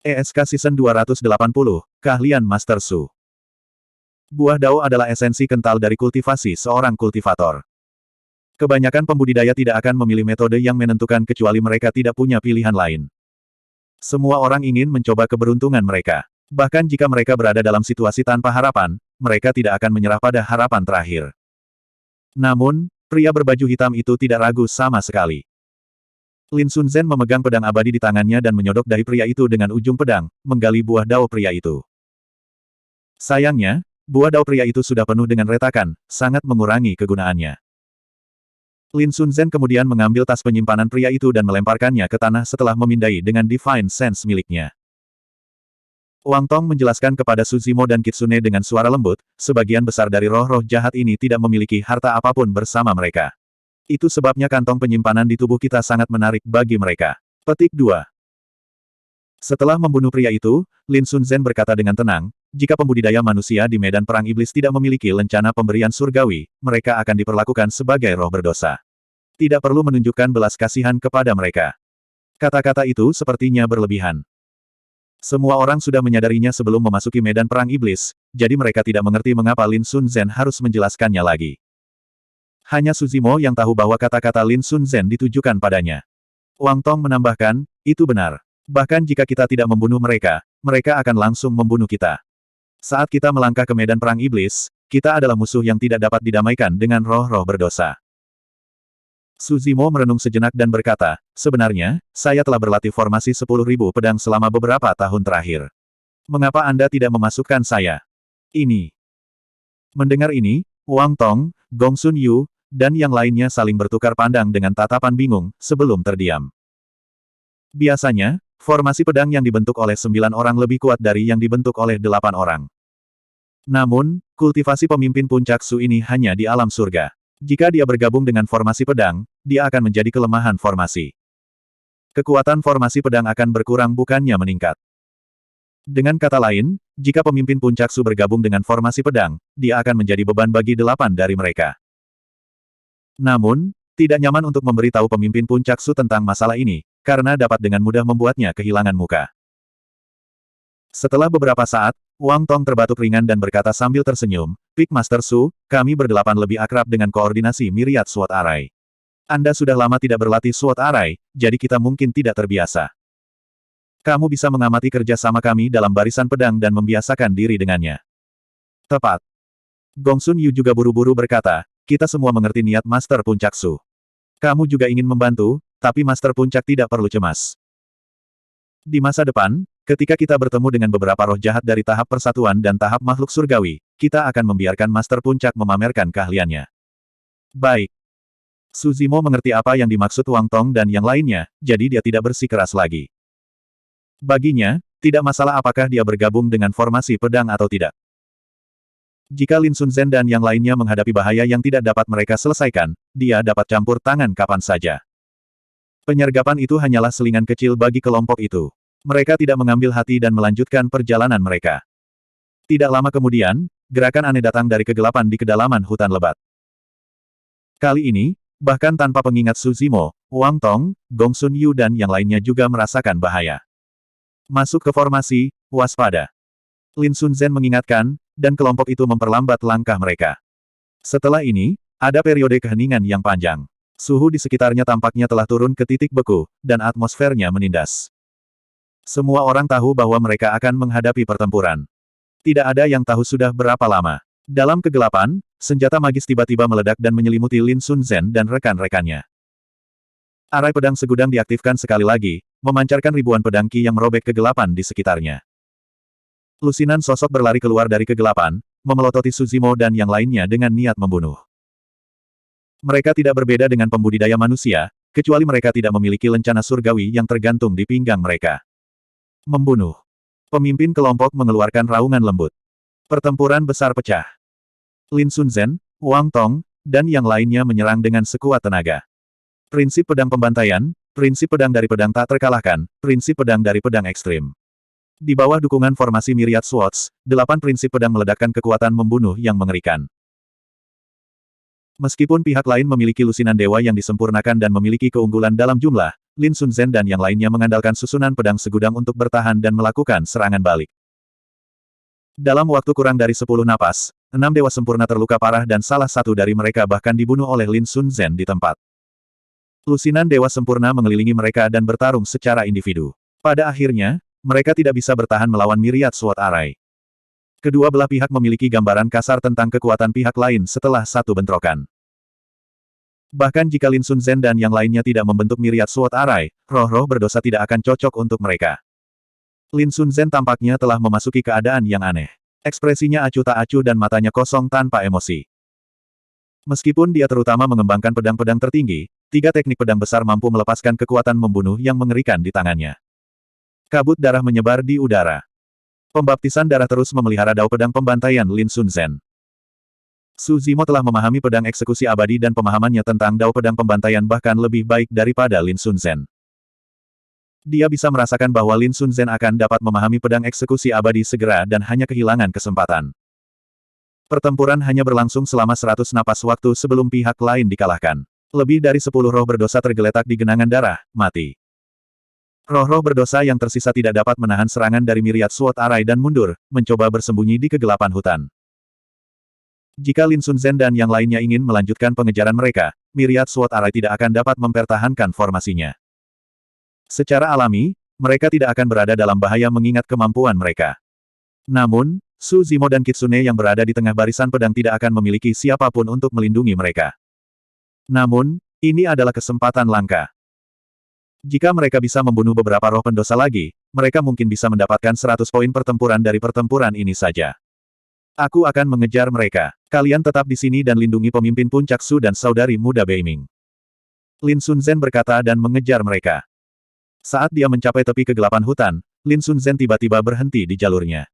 ESK Season 280, Keahlian Master Su. Buah dao adalah esensi kental dari kultivasi seorang kultivator. Kebanyakan pembudidaya tidak akan memilih metode yang menentukan kecuali mereka tidak punya pilihan lain. Semua orang ingin mencoba keberuntungan mereka. Bahkan jika mereka berada dalam situasi tanpa harapan, mereka tidak akan menyerah pada harapan terakhir. Namun, pria berbaju hitam itu tidak ragu sama sekali. Lin Sunzhen memegang pedang abadi di tangannya dan menyodok dahi pria itu dengan ujung pedang, menggali buah dao pria itu. Sayangnya, buah dao pria itu sudah penuh dengan retakan, sangat mengurangi kegunaannya. Lin Sunzhen kemudian mengambil tas penyimpanan pria itu dan melemparkannya ke tanah setelah memindai dengan Divine Sense miliknya. Wang Tong menjelaskan kepada Suzimo dan Kitsune dengan suara lembut, sebagian besar dari roh-roh jahat ini tidak memiliki harta apapun bersama mereka. Itu sebabnya kantong penyimpanan di tubuh kita sangat menarik bagi mereka. Petik 2. Setelah membunuh pria itu, Lin Sunzhen berkata dengan tenang, jika pembudidaya manusia di medan perang iblis tidak memiliki lencana pemberian surgawi, mereka akan diperlakukan sebagai roh berdosa. Tidak perlu menunjukkan belas kasihan kepada mereka. Kata-kata itu sepertinya berlebihan. Semua orang sudah menyadarinya sebelum memasuki medan perang iblis, jadi mereka tidak mengerti mengapa Lin Sunzhen harus menjelaskannya lagi. Hanya Suzimo yang tahu bahwa kata-kata Lin Sunzhen ditujukan padanya. Wang Tong menambahkan, itu benar. Bahkan jika kita tidak membunuh mereka, mereka akan langsung membunuh kita. Saat kita melangkah ke medan perang iblis, kita adalah musuh yang tidak dapat didamaikan dengan roh-roh berdosa. Suzimo merenung sejenak dan berkata, sebenarnya, saya telah berlatih formasi 10.000 pedang selama beberapa tahun terakhir. Mengapa Anda tidak memasukkan saya? Ini. Mendengar ini, Wang Tong, Gong Sun Yu, dan yang lainnya saling bertukar pandang dengan tatapan bingung, sebelum terdiam. Biasanya, formasi pedang yang dibentuk oleh 9 orang lebih kuat dari yang dibentuk oleh 8 orang. Namun, kultivasi pemimpin puncak Su ini hanya di alam surga. Jika dia bergabung dengan formasi pedang, dia akan menjadi kelemahan formasi. Kekuatan formasi pedang akan berkurang bukannya meningkat. Dengan kata lain, jika pemimpin puncak Su bergabung dengan formasi pedang, dia akan menjadi beban bagi 8 dari mereka. Namun, tidak nyaman untuk memberitahu pemimpin puncak Su tentang masalah ini, karena dapat dengan mudah membuatnya kehilangan muka. Setelah beberapa saat, Wang Tong terbatuk ringan dan berkata sambil tersenyum, Pik Master Su, kami berdelapan lebih akrab dengan koordinasi Myriad Sword Array. Anda sudah lama tidak berlatih Sword Array, jadi kita mungkin tidak terbiasa. Kamu bisa mengamati kerja sama kami dalam barisan pedang dan membiasakan diri dengannya. Tepat. Gong Sun Yu juga buru-buru berkata, kita semua mengerti niat Master Puncak Su. Kamu juga ingin membantu, tapi Master Puncak tidak perlu cemas. Di masa depan, ketika kita bertemu dengan beberapa roh jahat dari tahap persatuan dan tahap makhluk surgawi, kita akan membiarkan Master Puncak memamerkan keahliannya. Baik. Suzimo mengerti apa yang dimaksud Wang Tong dan yang lainnya, jadi dia tidak bersikeras lagi. Baginya, tidak masalah apakah dia bergabung dengan formasi pedang atau tidak. Jika Lin Sunzhen dan yang lainnya menghadapi bahaya yang tidak dapat mereka selesaikan, dia dapat campur tangan kapan saja. Penyergapan itu hanyalah selingan kecil bagi kelompok itu. Mereka tidak mengambil hati dan melanjutkan perjalanan mereka. Tidak lama kemudian, gerakan aneh datang dari kegelapan di kedalaman hutan lebat. Kali ini, bahkan tanpa pengingat Suzimo, Wang Tong, Gong Sun Yu dan yang lainnya juga merasakan bahaya. Masuk ke formasi, waspada. Lin Sunzhen mengingatkan, dan kelompok itu memperlambat langkah mereka. Setelah ini, ada periode keheningan yang panjang. Suhu di sekitarnya tampaknya telah turun ke titik beku, dan atmosfernya menindas. Semua orang tahu bahwa mereka akan menghadapi pertempuran. Tidak ada yang tahu sudah berapa lama. Dalam kegelapan, senjata magis tiba-tiba meledak dan menyelimuti Lin Sunzhen dan rekan-rekannya. Arai pedang segudang diaktifkan sekali lagi, memancarkan ribuan pedang ki yang merobek kegelapan di sekitarnya. Lusinan sosok berlari keluar dari kegelapan, memelototi Suzimo dan yang lainnya dengan niat membunuh. Mereka tidak berbeda dengan pembudidaya manusia, kecuali mereka tidak memiliki lencana surgawi yang tergantung di pinggang mereka. Membunuh. Pemimpin kelompok mengeluarkan raungan lembut. Pertempuran besar pecah. Lin Sunzhen, Wang Tong, dan yang lainnya menyerang dengan sekuat tenaga. Prinsip pedang pembantaian, prinsip pedang dari pedang tak terkalahkan, prinsip pedang dari pedang ekstrim. Di bawah dukungan formasi Myriad Swords, 8 prinsip pedang meledakkan kekuatan membunuh yang mengerikan. Meskipun pihak lain memiliki lusinan dewa yang disempurnakan dan memiliki keunggulan dalam jumlah, Lin Sun Zhen dan yang lainnya mengandalkan susunan pedang segudang untuk bertahan dan melakukan serangan balik. Dalam waktu kurang dari 10 napas, 6 dewa sempurna terluka parah dan salah satu dari mereka bahkan dibunuh oleh Lin Sun Zhen di tempat. Lusinan dewa sempurna mengelilingi mereka dan bertarung secara individu. Pada akhirnya, mereka tidak bisa bertahan melawan Myriad Sword Array. Kedua belah pihak memiliki gambaran kasar tentang kekuatan pihak lain setelah satu bentrokan. Bahkan jika Lin Sun Zhen dan yang lainnya tidak membentuk Myriad Sword Array, roh-roh berdosa tidak akan cocok untuk mereka. Lin Sun Zhen tampaknya telah memasuki keadaan yang aneh. Ekspresinya acuh tak acuh dan matanya kosong tanpa emosi. Meskipun dia terutama mengembangkan pedang-pedang tertinggi, 3 teknik pedang besar mampu melepaskan kekuatan membunuh yang mengerikan di tangannya. Kabut darah menyebar di udara. Pembaptisan darah terus memelihara dao pedang pembantaian Lin Sun Zhen. Su Zimo telah memahami pedang eksekusi abadi dan pemahamannya tentang dao pedang pembantaian bahkan lebih baik daripada Lin Sun Zhen. Dia bisa merasakan bahwa Lin Sun Zhen akan dapat memahami pedang eksekusi abadi segera dan hanya kehilangan kesempatan. Pertempuran hanya berlangsung selama 100 napas waktu sebelum pihak lain dikalahkan. Lebih dari 10 roh berdosa tergeletak di genangan darah, mati. Roh-roh berdosa yang tersisa tidak dapat menahan serangan dari Myriad Sword Array dan mundur, mencoba bersembunyi di kegelapan hutan. Jika Lin Sun Zhen dan yang lainnya ingin melanjutkan pengejaran mereka, Myriad Sword Array tidak akan dapat mempertahankan formasinya. Secara alami, mereka tidak akan berada dalam bahaya mengingat kemampuan mereka. Namun, Su Zimo dan Kitsune yang berada di tengah barisan pedang tidak akan memiliki siapapun untuk melindungi mereka. Namun, ini adalah kesempatan langka. Jika mereka bisa membunuh beberapa roh pendosa lagi, mereka mungkin bisa mendapatkan 100 poin pertempuran dari pertempuran ini saja. Aku akan mengejar mereka. Kalian tetap di sini dan lindungi pemimpin puncak Su dan saudari muda Beiming. Lin Sun Zhen berkata dan mengejar mereka. Saat dia mencapai tepi kegelapan hutan, Lin Sun Zhen tiba-tiba berhenti di jalurnya.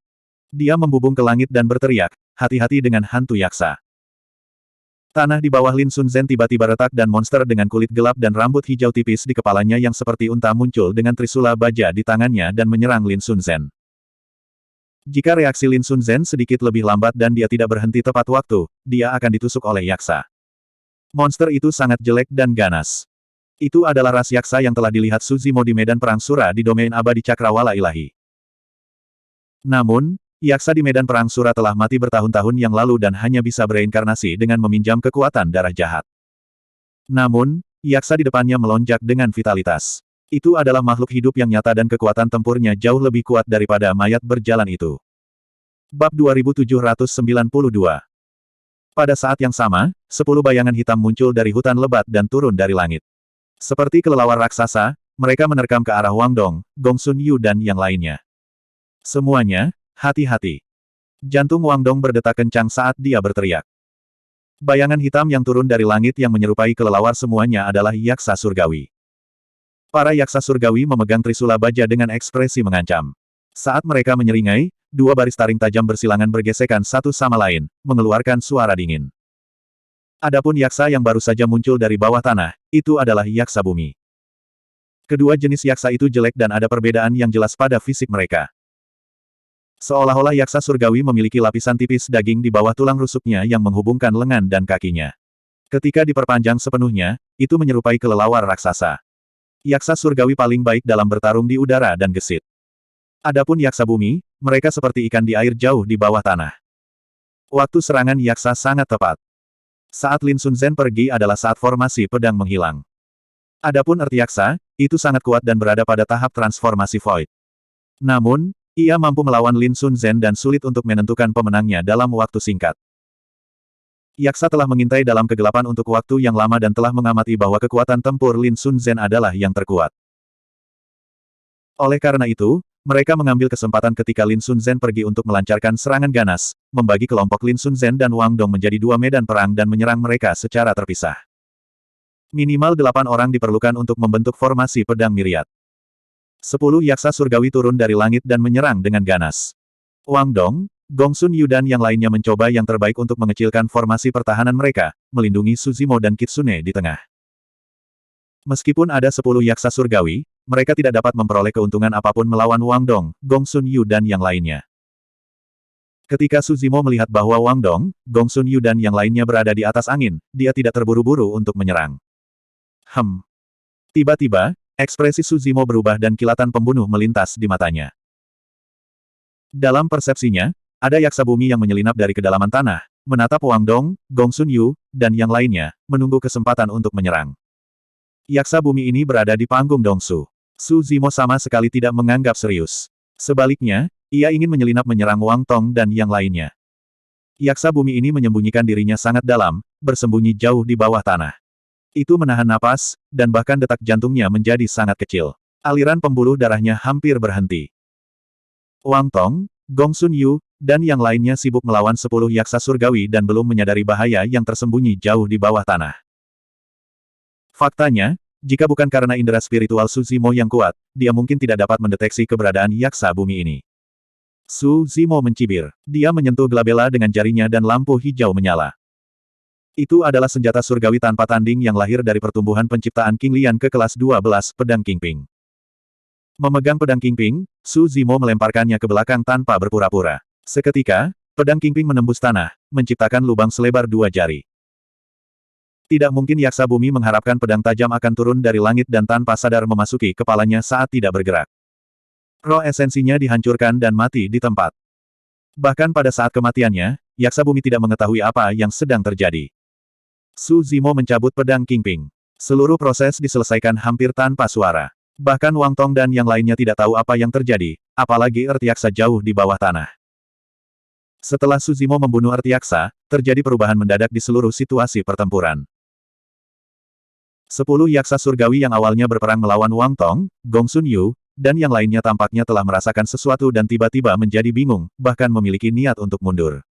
Dia membubung ke langit dan berteriak, hati-hati dengan hantu yaksa. Tanah di bawah Lin Sun Zhen tiba-tiba retak dan monster dengan kulit gelap dan rambut hijau tipis di kepalanya yang seperti unta muncul dengan trisula baja di tangannya dan menyerang Lin Sun Zhen. Jika reaksi Lin Sun Zhen sedikit lebih lambat dan dia tidak berhenti tepat waktu, dia akan ditusuk oleh yaksa. Monster itu sangat jelek dan ganas. Itu adalah ras yaksa yang telah dilihat Su Zimo di medan perang Sura di domain abadi Cakrawala Ilahi. Namun, yaksa di medan perang Sura telah mati bertahun-tahun yang lalu dan hanya bisa bereinkarnasi dengan meminjam kekuatan darah jahat. Namun, yaksa di depannya melonjak dengan vitalitas. Itu adalah makhluk hidup yang nyata dan kekuatan tempurnya jauh lebih kuat daripada mayat berjalan itu. Bab 2792. Pada saat yang sama, 10 bayangan hitam muncul dari hutan lebat dan turun dari langit. Seperti kelelawar raksasa, mereka menerkam ke arah Wang Dong, Gong Sun Yu dan yang lainnya. Semuanya, hati-hati. Jantung Wang Dong berdetak kencang saat dia berteriak. Bayangan hitam yang turun dari langit yang menyerupai kelelawar semuanya adalah yaksa surgawi. Para yaksa surgawi memegang trisula baja dengan ekspresi mengancam. Saat mereka menyeringai, 2 baris taring tajam bersilangan bergesekan satu sama lain, mengeluarkan suara dingin. Adapun yaksa yang baru saja muncul dari bawah tanah, itu adalah yaksa bumi. Kedua jenis yaksa itu jelek dan ada perbedaan yang jelas pada fisik mereka. Seolah-olah yaksa surgawi memiliki lapisan tipis daging di bawah tulang rusuknya yang menghubungkan lengan dan kakinya. Ketika diperpanjang sepenuhnya, itu menyerupai kelelawar raksasa. Yaksa surgawi paling baik dalam bertarung di udara dan gesit. Adapun yaksa bumi, mereka seperti ikan di air jauh di bawah tanah. Waktu serangan yaksa sangat tepat. Saat Lin Sun Zhen pergi adalah saat formasi pedang menghilang. Adapun Earth yaksa, itu sangat kuat dan berada pada tahap transformasi void. Namun, ia mampu melawan Lin Sun Zhen dan sulit untuk menentukan pemenangnya dalam waktu singkat. Yaksa telah mengintai dalam kegelapan untuk waktu yang lama dan telah mengamati bahwa kekuatan tempur Lin Sun Zhen adalah yang terkuat. Oleh karena itu, mereka mengambil kesempatan ketika Lin Sun Zhen pergi untuk melancarkan serangan ganas, membagi kelompok Lin Sun Zhen dan Wang Dong menjadi 2 medan perang dan menyerang mereka secara terpisah. Minimal 8 orang diperlukan untuk membentuk formasi pedang Myriad. 10 yaksa surgawi turun dari langit dan menyerang dengan ganas. Wang Dong, Gong Sun Yu dan yang lainnya mencoba yang terbaik untuk mengecilkan formasi pertahanan mereka, melindungi Su Zimo dan Kitsune di tengah. Meskipun ada 10 yaksa surgawi, mereka tidak dapat memperoleh keuntungan apapun melawan Wang Dong, Gong Sun Yu dan yang lainnya. Ketika Su Zimo melihat bahwa Wang Dong, Gong Sun Yu dan yang lainnya berada di atas angin, dia tidak terburu-buru untuk menyerang. Tiba-tiba, Ekspresi Su Zimo berubah dan kilatan pembunuh melintas di matanya. Dalam persepsinya, ada yaksa bumi yang menyelinap dari kedalaman tanah, menatap Wang Dong, Gong Sun Yu, dan yang lainnya, menunggu kesempatan untuk menyerang. Yaksa bumi ini berada di panggung Dongsu. Su Zimo sama sekali tidak menganggap serius. Sebaliknya, ia ingin menyelinap menyerang Wang Tong dan yang lainnya. Yaksa bumi ini menyembunyikan dirinya sangat dalam, bersembunyi jauh di bawah tanah. Itu menahan napas, dan bahkan detak jantungnya menjadi sangat kecil. Aliran pembuluh darahnya hampir berhenti. Wang Tong, Gong Sun Yu, dan yang lainnya sibuk melawan 10 yaksa surgawi dan belum menyadari bahaya yang tersembunyi jauh di bawah tanah. Faktanya, jika bukan karena indera spiritual Su Zimo yang kuat, dia mungkin tidak dapat mendeteksi keberadaan yaksa bumi ini. Su Zimo mencibir. Dia menyentuh glabella dengan jarinya dan lampu hijau menyala. Itu adalah senjata surgawi tanpa tanding yang lahir dari pertumbuhan penciptaan King Lian ke kelas 12 pedang Kingping. Memegang pedang Kingping, Su Zimo melemparkannya ke belakang tanpa berpura-pura. Seketika, pedang Kingping menembus tanah, menciptakan lubang selebar 2 jari. Tidak mungkin yaksa bumi mengharapkan pedang tajam akan turun dari langit dan tanpa sadar memasuki kepalanya saat tidak bergerak. Roh esensinya dihancurkan dan mati di tempat. Bahkan pada saat kematiannya, yaksa bumi tidak mengetahui apa yang sedang terjadi. Su Zimo mencabut pedang Kingping. Seluruh proses diselesaikan hampir tanpa suara. Bahkan Wang Tong dan yang lainnya tidak tahu apa yang terjadi, apalagi Ertiaksa jauh di bawah tanah. Setelah Su Zimo membunuh Ertiaksa, terjadi perubahan mendadak di seluruh situasi pertempuran. 10 yaksa surgawi yang awalnya berperang melawan Wang Tong, Gong Sun Yu, dan yang lainnya tampaknya telah merasakan sesuatu dan tiba-tiba menjadi bingung, bahkan memiliki niat untuk mundur.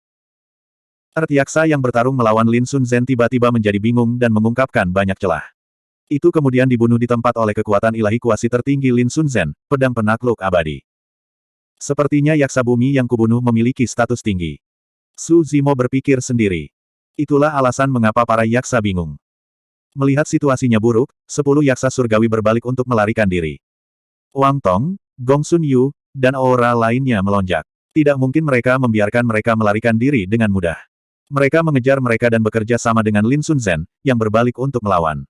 Ertiaksa yang bertarung melawan Lin Sun Zhen tiba-tiba menjadi bingung dan mengungkapkan banyak celah. Itu kemudian dibunuh di tempat oleh kekuatan ilahi kuasi tertinggi Lin Sun Zhen, pedang penakluk abadi. Sepertinya yaksa bumi yang kubunuh memiliki status tinggi. Su Zimo berpikir sendiri. Itulah alasan mengapa para yaksa bingung. Melihat situasinya buruk, 10 yaksa surgawi berbalik untuk melarikan diri. Wang Tong, Gong Sun Yu, dan aura lainnya melonjak. Tidak mungkin mereka membiarkan mereka melarikan diri dengan mudah. Mereka mengejar mereka dan bekerja sama dengan Lin Sun Zhen, yang berbalik untuk melawan.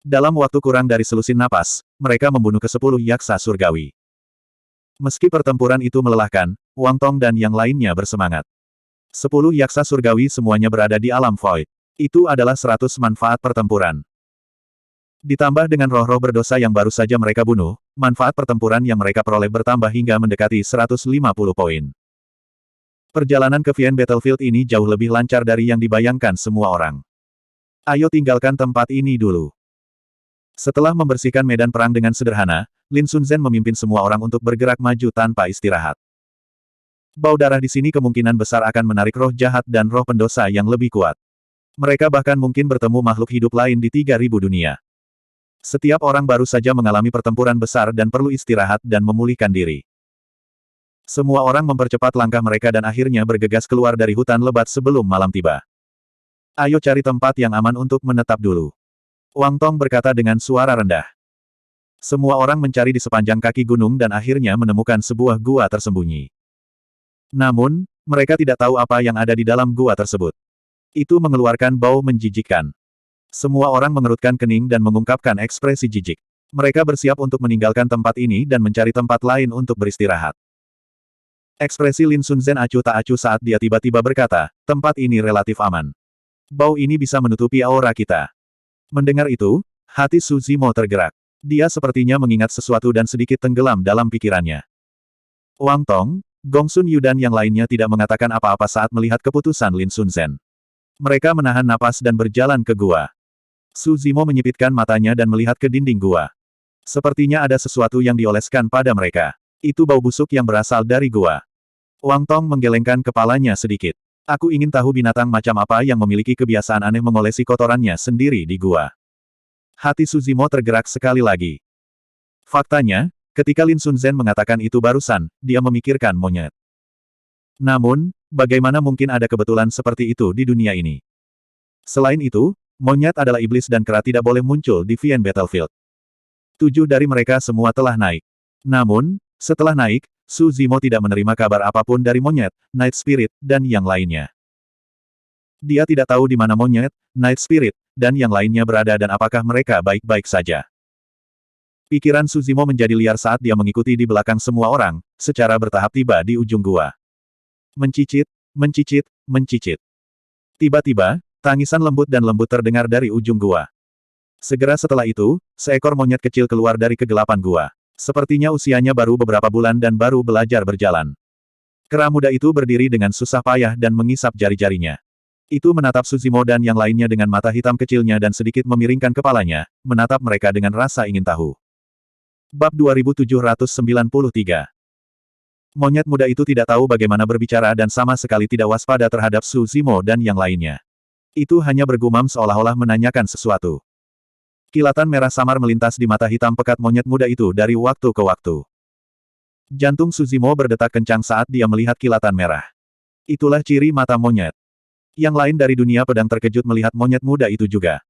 Dalam waktu kurang dari selusin napas, mereka membunuh ke-10 yaksa surgawi. Meski pertempuran itu melelahkan, Wang Tong dan yang lainnya bersemangat. 10 yaksa surgawi semuanya berada di alam void. Itu adalah 100 manfaat pertempuran. Ditambah dengan roh-roh berdosa yang baru saja mereka bunuh, manfaat pertempuran yang mereka peroleh bertambah hingga mendekati 150 poin. Perjalanan ke Vian Battlefield ini jauh lebih lancar dari yang dibayangkan semua orang. Ayo tinggalkan tempat ini dulu. Setelah membersihkan medan perang dengan sederhana, Lin Sun Zhen memimpin semua orang untuk bergerak maju tanpa istirahat. Bau darah di sini kemungkinan besar akan menarik roh jahat dan roh pendosa yang lebih kuat. Mereka bahkan mungkin bertemu makhluk hidup lain di 3000 dunia. Setiap orang baru saja mengalami pertempuran besar dan perlu istirahat dan memulihkan diri. Semua orang mempercepat langkah mereka dan akhirnya bergegas keluar dari hutan lebat sebelum malam tiba. Ayo cari tempat yang aman untuk menetap dulu. Wang Tong berkata dengan suara rendah. Semua orang mencari di sepanjang kaki gunung dan akhirnya menemukan sebuah gua tersembunyi. Namun, mereka tidak tahu apa yang ada di dalam gua tersebut. Itu mengeluarkan bau menjijikkan. Semua orang mengerutkan kening dan mengungkapkan ekspresi jijik. Mereka bersiap untuk meninggalkan tempat ini dan mencari tempat lain untuk beristirahat. Ekspresi Lin Sun Zhen acuh tak acuh saat dia tiba-tiba berkata, tempat ini relatif aman. Bau ini bisa menutupi aura kita. Mendengar itu, hati Su Zimo tergerak. Dia sepertinya mengingat sesuatu dan sedikit tenggelam dalam pikirannya. Wang Tong, Gong Sun Yu dan yang lainnya tidak mengatakan apa-apa saat melihat keputusan Lin Sun Zhen. Mereka menahan napas dan berjalan ke gua. Su Zimo menyipitkan matanya dan melihat ke dinding gua. Sepertinya ada sesuatu yang dioleskan pada mereka. Itu bau busuk yang berasal dari gua. Wang Tong menggelengkan kepalanya sedikit. Aku ingin tahu binatang macam apa yang memiliki kebiasaan aneh mengolesi kotorannya sendiri di gua. Hati Su Zimo tergerak sekali lagi. Faktanya, ketika Lin Sun Zhen mengatakan itu barusan, dia memikirkan monyet. Namun, bagaimana mungkin ada kebetulan seperti itu di dunia ini? Selain itu, monyet adalah iblis dan kera tidak boleh muncul di Vian Battlefield. 7 dari mereka semua telah naik. Namun, setelah naik, Su Zimo tidak menerima kabar apapun dari monyet, Night Spirit, dan yang lainnya. Dia tidak tahu di mana monyet, Night Spirit, dan yang lainnya berada dan apakah mereka baik-baik saja. Pikiran Suzimo menjadi liar saat dia mengikuti di belakang semua orang, secara bertahap tiba di ujung gua. Mencicit, mencicit, mencicit. Tiba-tiba, tangisan lembut dan lembut terdengar dari ujung gua. Segera setelah itu, seekor monyet kecil keluar dari kegelapan gua. Sepertinya usianya baru beberapa bulan dan baru belajar berjalan. Kera muda itu berdiri dengan susah payah dan mengisap jari-jarinya. Itu menatap Suzimo dan yang lainnya dengan mata hitam kecilnya dan sedikit memiringkan kepalanya, menatap mereka dengan rasa ingin tahu. Bab 2793. Monyet muda itu tidak tahu bagaimana berbicara dan sama sekali tidak waspada terhadap Suzimo dan yang lainnya. Itu hanya bergumam seolah-olah menanyakan sesuatu. Kilatan merah samar melintas di mata hitam pekat monyet muda itu dari waktu ke waktu. Jantung Suzimo berdetak kencang saat dia melihat kilatan merah. Itulah ciri mata monyet. Yang lain dari dunia pedang terkejut melihat monyet muda itu juga.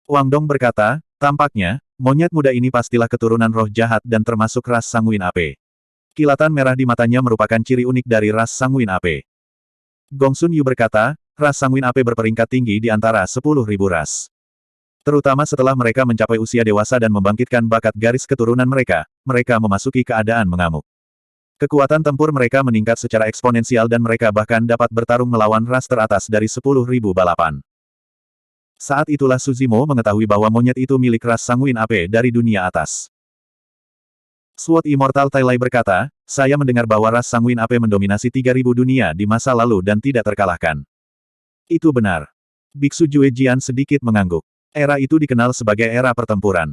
Wang Dong berkata, tampaknya, monyet muda ini pastilah keturunan roh jahat dan termasuk ras sanguin ape. Kilatan merah di matanya merupakan ciri unik dari ras sanguin ape. Gong Sun Yu berkata, ras sanguin ape berperingkat tinggi di antara 10.000 ras. Terutama setelah mereka mencapai usia dewasa dan membangkitkan bakat garis keturunan mereka, mereka memasuki keadaan mengamuk. Kekuatan tempur mereka meningkat secara eksponensial dan mereka bahkan dapat bertarung melawan ras teratas dari 10.000 balapan. Saat itulah Suzimo mengetahui bahwa monyet itu milik ras sanguin ape dari dunia atas. Sword Immortal Tailai berkata, saya mendengar bahwa ras sanguin ape mendominasi 3.000 dunia di masa lalu dan tidak terkalahkan. Itu benar. Biksu Jue Jian sedikit mengangguk. Era itu dikenal sebagai era pertempuran.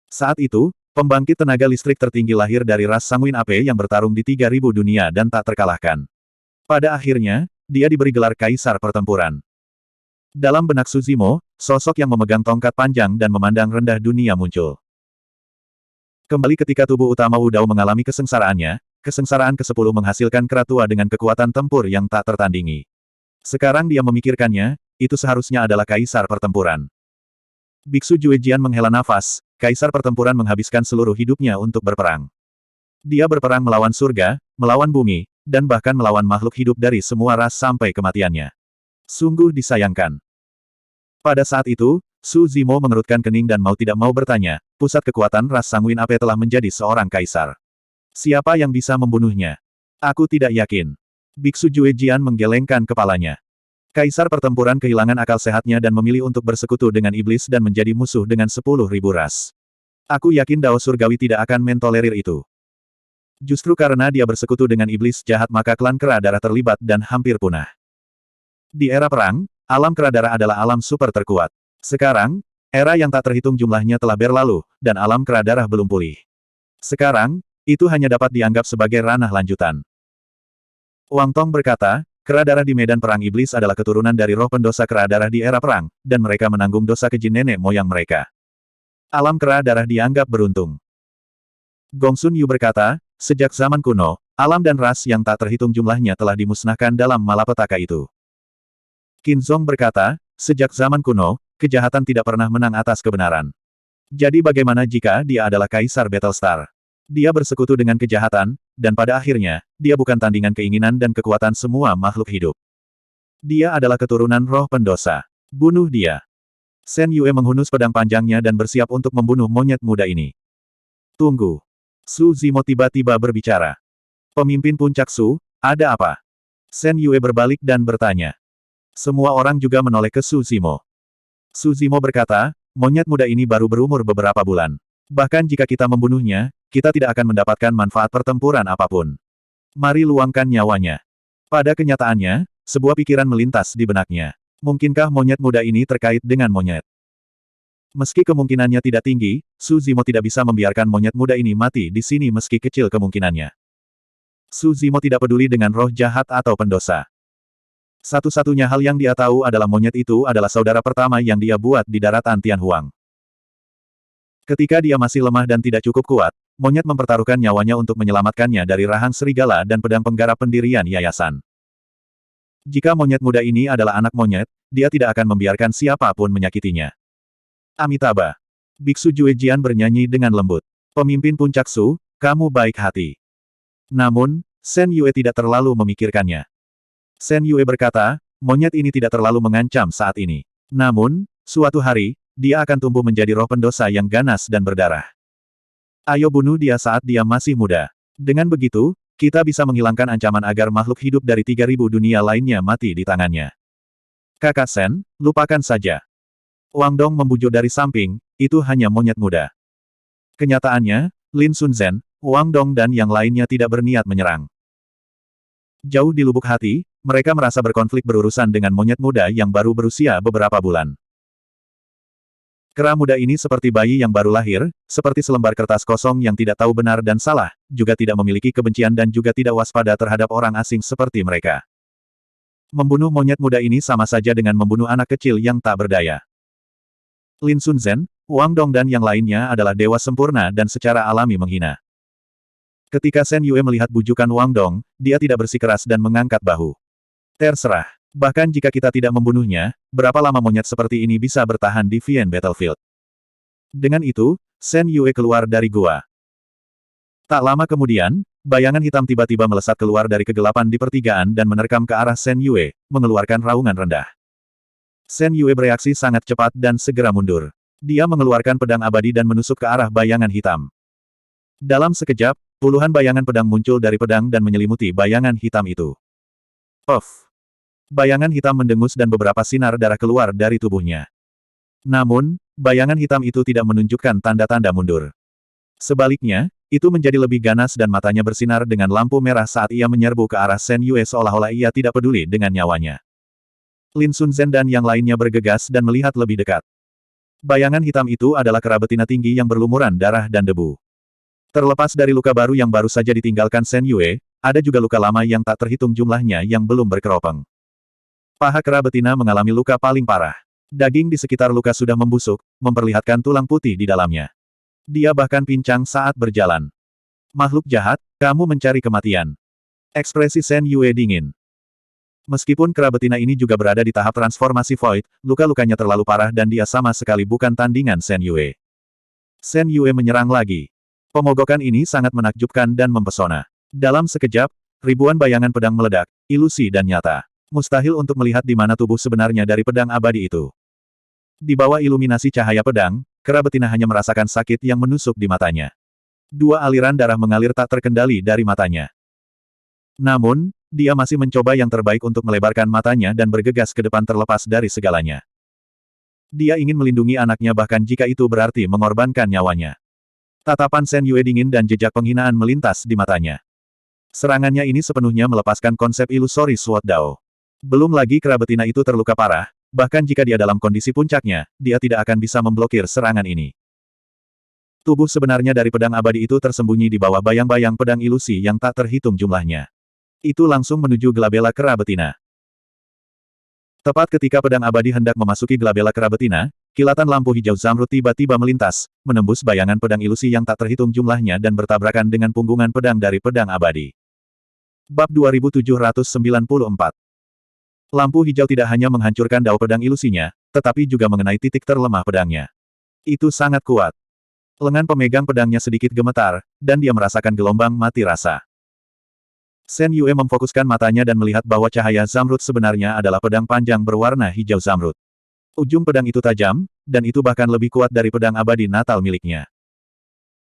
Saat itu, pembangkit tenaga listrik tertinggi lahir dari ras sanguin ape yang bertarung di 3.000 dunia dan tak terkalahkan. Pada akhirnya, dia diberi gelar Kaisar Pertempuran. Dalam benak Suzimo, sosok yang memegang tongkat panjang dan memandang rendah dunia muncul. Kembali ketika tubuh utama Wu Dao mengalami kesengsaraannya, kesengsaraan ke-10 menghasilkan kera tua dengan kekuatan tempur yang tak tertandingi. Sekarang dia memikirkannya, itu seharusnya adalah Kaisar Pertempuran. Biksu Jue Jian menghela nafas, Kaisar Pertempuran menghabiskan seluruh hidupnya untuk berperang. Dia berperang melawan surga, melawan bumi, dan bahkan melawan makhluk hidup dari semua ras sampai kematiannya. Sungguh disayangkan. Pada saat itu, Su Zimo mengerutkan kening dan mau tidak mau bertanya, pusat kekuatan ras sanguin ape telah menjadi seorang kaisar. Siapa yang bisa membunuhnya? Aku tidak yakin. Biksu Jue Jian menggelengkan kepalanya. Kaisar Pertempuran kehilangan akal sehatnya dan memilih untuk bersekutu dengan iblis dan menjadi musuh dengan 10.000 ras. Aku yakin Dao Surgawi tidak akan mentolerir itu. Justru karena dia bersekutu dengan iblis jahat maka klan kera darah terlibat dan hampir punah. Di era perang, alam kera darah adalah alam super terkuat. Sekarang, era yang tak terhitung jumlahnya telah berlalu, dan alam kera darah belum pulih. Sekarang, itu hanya dapat dianggap sebagai ranah lanjutan. Wang Tong berkata, kera darah di medan perang iblis adalah keturunan dari roh pendosa kera darah di era perang, dan mereka menanggung dosa keji nenek moyang mereka. Alam kera darah dianggap beruntung. Gong Sun Yu berkata, sejak zaman kuno, alam dan ras yang tak terhitung jumlahnya telah dimusnahkan dalam malapetaka itu. Qin Zong berkata, sejak zaman kuno, kejahatan tidak pernah menang atas kebenaran. Jadi bagaimana jika dia adalah Kaisar Battlestar? Dia bersekutu dengan kejahatan, dan pada akhirnya, dia bukan tandingan keinginan dan kekuatan semua makhluk hidup. Dia adalah keturunan roh pendosa. Bunuh dia. Shen Yue menghunus pedang panjangnya dan bersiap untuk membunuh monyet muda ini. Tunggu. Su Zimo tiba-tiba berbicara. Pemimpin puncak Su, ada apa? Shen Yue berbalik dan bertanya. Semua orang juga menoleh ke Su Zimo. Su Zimo berkata, monyet muda ini baru berumur beberapa bulan. Bahkan jika kita membunuhnya, kita tidak akan mendapatkan manfaat pertempuran apapun. Mari luangkan nyawanya. Pada kenyataannya, sebuah pikiran melintas di benaknya. Mungkinkah monyet muda ini terkait dengan monyet? Meski kemungkinannya tidak tinggi, Su Zimo tidak bisa membiarkan monyet muda ini mati di sini meski kecil kemungkinannya. Su Zimo tidak peduli dengan roh jahat atau pendosa. Satu-satunya hal yang dia tahu adalah monyet itu adalah saudara pertama yang dia buat di daratan Tianhuang. Ketika dia masih lemah dan tidak cukup kuat, monyet mempertaruhkan nyawanya untuk menyelamatkannya dari rahang serigala dan pedang penggarap pendirian yayasan. Jika monyet muda ini adalah anak monyet, dia tidak akan membiarkan siapapun menyakitinya. Amitabha. Biksu Jue Jian bernyanyi dengan lembut. Pemimpin puncak Su, kamu baik hati. Namun, Shen Yue tidak terlalu memikirkannya. Shen Yue berkata, monyet ini tidak terlalu mengancam saat ini. Namun, suatu hari, dia akan tumbuh menjadi roh pendosa yang ganas dan berdarah. Ayo bunuh dia saat dia masih muda. Dengan begitu, kita bisa menghilangkan ancaman agar makhluk hidup dari 3.000 dunia lainnya mati di tangannya. Kakak Sen, lupakan saja. Wang Dong membujuk dari samping, itu hanya monyet muda. Kenyataannya, Lin Sunzhen, Wang Dong dan yang lainnya tidak berniat menyerang. Jauh di lubuk hati, mereka merasa berkonflik berurusan dengan monyet muda yang baru berusia beberapa bulan. Kera muda ini seperti bayi yang baru lahir, seperti selembar kertas kosong yang tidak tahu benar dan salah, juga tidak memiliki kebencian dan juga tidak waspada terhadap orang asing seperti mereka. Membunuh monyet muda ini sama saja dengan membunuh anak kecil yang tak berdaya. Lin Sunzhen, Wang Dong dan yang lainnya adalah dewa sempurna dan secara alami menghina. Ketika Shen Yue melihat bujukan Wang Dong, dia tidak bersikeras dan mengangkat bahu. Terserah. Bahkan jika kita tidak membunuhnya, berapa lama monyet seperti ini bisa bertahan di Vien Battlefield? Dengan itu, Shen Yue keluar dari gua. Tak lama kemudian, bayangan hitam tiba-tiba melesat keluar dari kegelapan di pertigaan dan menerkam ke arah Shen Yue, mengeluarkan raungan rendah. Shen Yue bereaksi sangat cepat dan segera mundur. Dia mengeluarkan pedang abadi dan menusuk ke arah bayangan hitam. Dalam sekejap, puluhan bayangan pedang muncul dari pedang dan menyelimuti bayangan hitam itu. Puff! Bayangan hitam mendengus dan beberapa sinar darah keluar dari tubuhnya. Namun, bayangan hitam itu tidak menunjukkan tanda-tanda mundur. Sebaliknya, itu menjadi lebih ganas dan matanya bersinar dengan lampu merah saat ia menyerbu ke arah Shen Yue seolah-olah ia tidak peduli dengan nyawanya. Lin Sunzhen dan yang lainnya bergegas dan melihat lebih dekat. Bayangan hitam itu adalah kera betina tinggi yang berlumuran darah dan debu. Terlepas dari luka baru yang baru saja ditinggalkan Shen Yue, ada juga luka lama yang tak terhitung jumlahnya yang belum berkeropeng. Paha kera betina mengalami luka paling parah. Daging di sekitar luka sudah membusuk, memperlihatkan tulang putih di dalamnya. Dia bahkan pincang saat berjalan. Makhluk jahat, kamu mencari kematian. Ekspresi Shen Yue dingin. Meskipun kera betina ini juga berada di tahap transformasi Void, luka-lukanya terlalu parah dan dia sama sekali bukan tandingan Shen Yue. Shen Yue menyerang lagi. Pemogokan ini sangat menakjubkan dan mempesona. Dalam sekejap, ribuan bayangan pedang meledak, ilusi dan nyata. Mustahil untuk melihat di mana tubuh sebenarnya dari pedang abadi itu. Di bawah iluminasi cahaya pedang, kera betina hanya merasakan sakit yang menusuk di matanya. Dua aliran darah mengalir tak terkendali dari matanya. Namun, dia masih mencoba yang terbaik untuk melebarkan matanya dan bergegas ke depan terlepas dari segalanya. Dia ingin melindungi anaknya bahkan jika itu berarti mengorbankan nyawanya. Tatapan Shen Yue dingin dan jejak penghinaan melintas di matanya. Serangannya ini sepenuhnya melepaskan konsep ilusori Sword Dao. Belum lagi kera betina itu terluka parah, bahkan jika dia dalam kondisi puncaknya, dia tidak akan bisa memblokir serangan ini. Tubuh sebenarnya dari pedang abadi itu tersembunyi di bawah bayang-bayang pedang ilusi yang tak terhitung jumlahnya. Itu langsung menuju gelabela kera betina. Tepat ketika pedang abadi hendak memasuki gelabela kera betina, kilatan lampu hijau zamrud tiba-tiba melintas, menembus bayangan pedang ilusi yang tak terhitung jumlahnya dan bertabrakan dengan punggungan pedang dari pedang abadi. Bab 2794. Lampu hijau tidak hanya menghancurkan dao pedang ilusinya, tetapi juga mengenai titik terlemah pedangnya. Itu sangat kuat. Lengan pemegang pedangnya sedikit gemetar, dan dia merasakan gelombang mati rasa. Shen Yue memfokuskan matanya dan melihat bahwa cahaya zamrud sebenarnya adalah pedang panjang berwarna hijau zamrud. Ujung pedang itu tajam, dan itu bahkan lebih kuat dari pedang abadi Natal miliknya.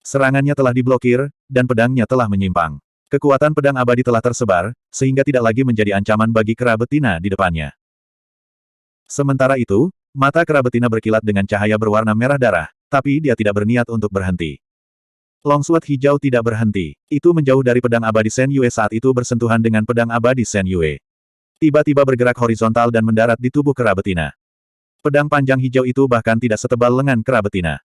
Serangannya telah diblokir, dan pedangnya telah menyimpang. Kekuatan pedang abadi telah tersebar, sehingga tidak lagi menjadi ancaman bagi kera betina di depannya. Sementara itu, mata kera betina berkilat dengan cahaya berwarna merah darah, tapi dia tidak berniat untuk berhenti. Longsword hijau tidak berhenti. Itu menjauh dari pedang abadi Shen Yue saat itu bersentuhan dengan pedang abadi Shen Yue. Tiba-tiba bergerak horizontal dan mendarat di tubuh kera betina. Pedang panjang hijau itu bahkan tidak setebal lengan kera betina.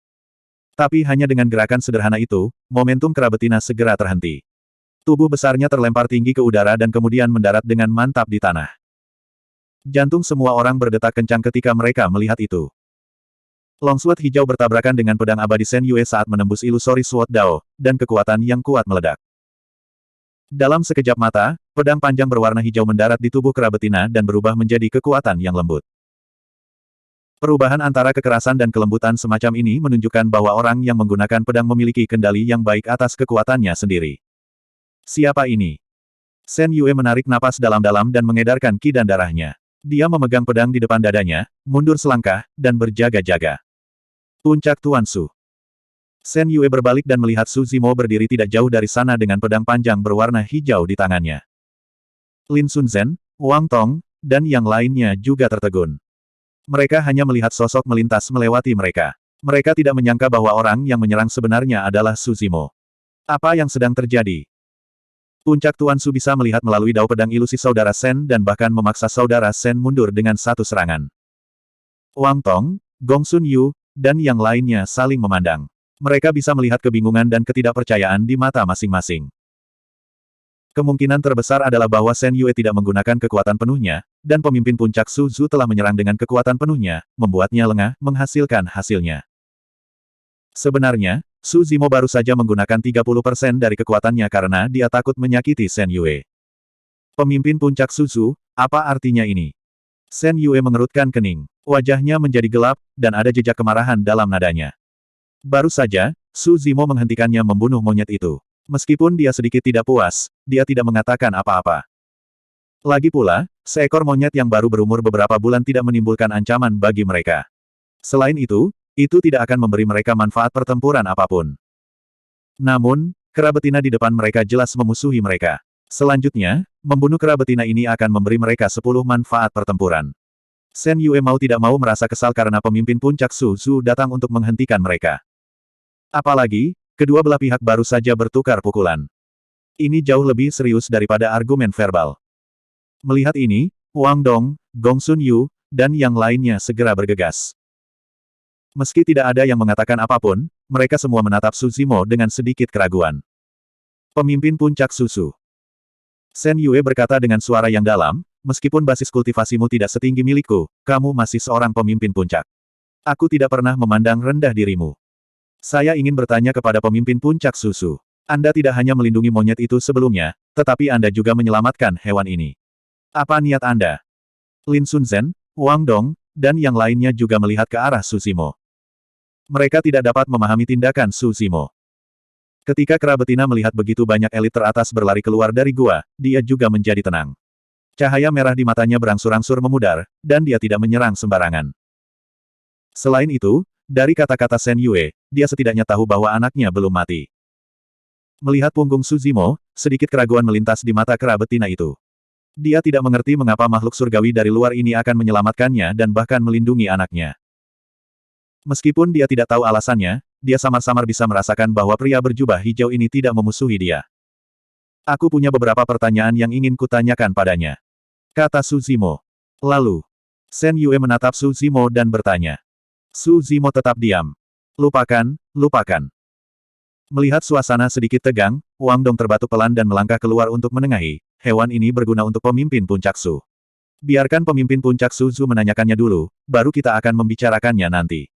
Tapi hanya dengan gerakan sederhana itu, momentum kera betina segera terhenti. Tubuh besarnya terlempar tinggi ke udara dan kemudian mendarat dengan mantap di tanah. Jantung semua orang berdetak kencang ketika mereka melihat itu. Longsword hijau bertabrakan dengan pedang abadi Shen Yue saat menembus ilusori Sword Dao, dan kekuatan yang kuat meledak. Dalam sekejap mata, pedang panjang berwarna hijau mendarat di tubuh kera betina dan berubah menjadi kekuatan yang lembut. Perubahan antara kekerasan dan kelembutan semacam ini menunjukkan bahwa orang yang menggunakan pedang memiliki kendali yang baik atas kekuatannya sendiri. Siapa ini? Shen Yue menarik napas dalam-dalam dan mengedarkan ki dan darahnya. Dia memegang pedang di depan dadanya, mundur selangkah, dan berjaga-jaga. Puncak Tuan Su. Shen Yue berbalik dan melihat Su Zimo berdiri tidak jauh dari sana dengan pedang panjang berwarna hijau di tangannya. Lin Sunzhen, Wang Tong, dan yang lainnya juga tertegun. Mereka hanya melihat sosok melintas melewati mereka. Mereka tidak menyangka bahwa orang yang menyerang sebenarnya adalah Su Zimo. Apa yang sedang terjadi? Puncak Tuan Su bisa melihat melalui dao pedang ilusi saudara Shen dan bahkan memaksa saudara Shen mundur dengan satu serangan. Wang Tong, Gong Sun Yu, dan yang lainnya saling memandang. Mereka bisa melihat kebingungan dan ketidakpercayaan di mata masing-masing. Kemungkinan terbesar adalah bahwa Shen Yue tidak menggunakan kekuatan penuhnya, dan pemimpin puncak Su Zhu telah menyerang dengan kekuatan penuhnya, membuatnya lengah, menghasilkan hasilnya. Sebenarnya, Su Zimo baru saja menggunakan 30% dari kekuatannya karena dia takut menyakiti Shen Yue. Pemimpin puncak Su Zhu, apa artinya ini? Shen Yue mengerutkan kening. Wajahnya menjadi gelap, dan ada jejak kemarahan dalam nadanya. Baru saja, Su Zimo menghentikannya membunuh monyet itu. Meskipun dia sedikit tidak puas, dia tidak mengatakan apa-apa. Lagi pula, seekor monyet yang baru berumur beberapa bulan tidak menimbulkan ancaman bagi mereka. Selain itu tidak akan memberi mereka manfaat pertempuran apapun. Namun, kera betina di depan mereka jelas memusuhi mereka. Selanjutnya, membunuh kera betina ini akan memberi mereka 10 manfaat pertempuran. Shen Yue mau tidak mau merasa kesal karena pemimpin puncak Su Zhu datang untuk menghentikan mereka. Apalagi, kedua belah pihak baru saja bertukar pukulan. Ini jauh lebih serius daripada argumen verbal. Melihat ini, Wang Dong, Gong Sun Yu, dan yang lainnya segera bergegas. Meski tidak ada yang mengatakan apapun, mereka semua menatap Su Zimo dengan sedikit keraguan. Pemimpin puncak susu. Shen Yue berkata dengan suara yang dalam, meskipun basis kultivasimu tidak setinggi milikku, kamu masih seorang pemimpin puncak. Aku tidak pernah memandang rendah dirimu. Saya ingin bertanya kepada pemimpin puncak susu. Anda tidak hanya melindungi monyet itu sebelumnya, tetapi Anda juga menyelamatkan hewan ini. Apa niat Anda? Lin Sunzhen, Wang Dong, dan yang lainnya juga melihat ke arah Su Zimo. Mereka tidak dapat memahami tindakan Su Zimo. Ketika kera betina melihat begitu banyak elit teratas berlari keluar dari gua, dia juga menjadi tenang. Cahaya merah di matanya berangsur-angsur memudar, dan dia tidak menyerang sembarangan. Selain itu, dari kata-kata Shen Yue, dia setidaknya tahu bahwa anaknya belum mati. Melihat punggung Su Zimo, sedikit keraguan melintas di mata kera betina itu. Dia tidak mengerti mengapa makhluk surgawi dari luar ini akan menyelamatkannya dan bahkan melindungi anaknya. Meskipun dia tidak tahu alasannya, dia samar-samar bisa merasakan bahwa pria berjubah hijau ini tidak memusuhi dia. Aku punya beberapa pertanyaan yang ingin kutanyakan padanya. Kata Su Zimo. Lalu, Shen Yue menatap Su Zimo dan bertanya. Su Zimo tetap diam. Lupakan. Melihat suasana sedikit tegang, Wang Dong terbatuk pelan dan melangkah keluar untuk menengahi. Hewan ini berguna untuk pemimpin puncak Su. Biarkan pemimpin puncak Su Zhu menanyakannya dulu, baru kita akan membicarakannya nanti.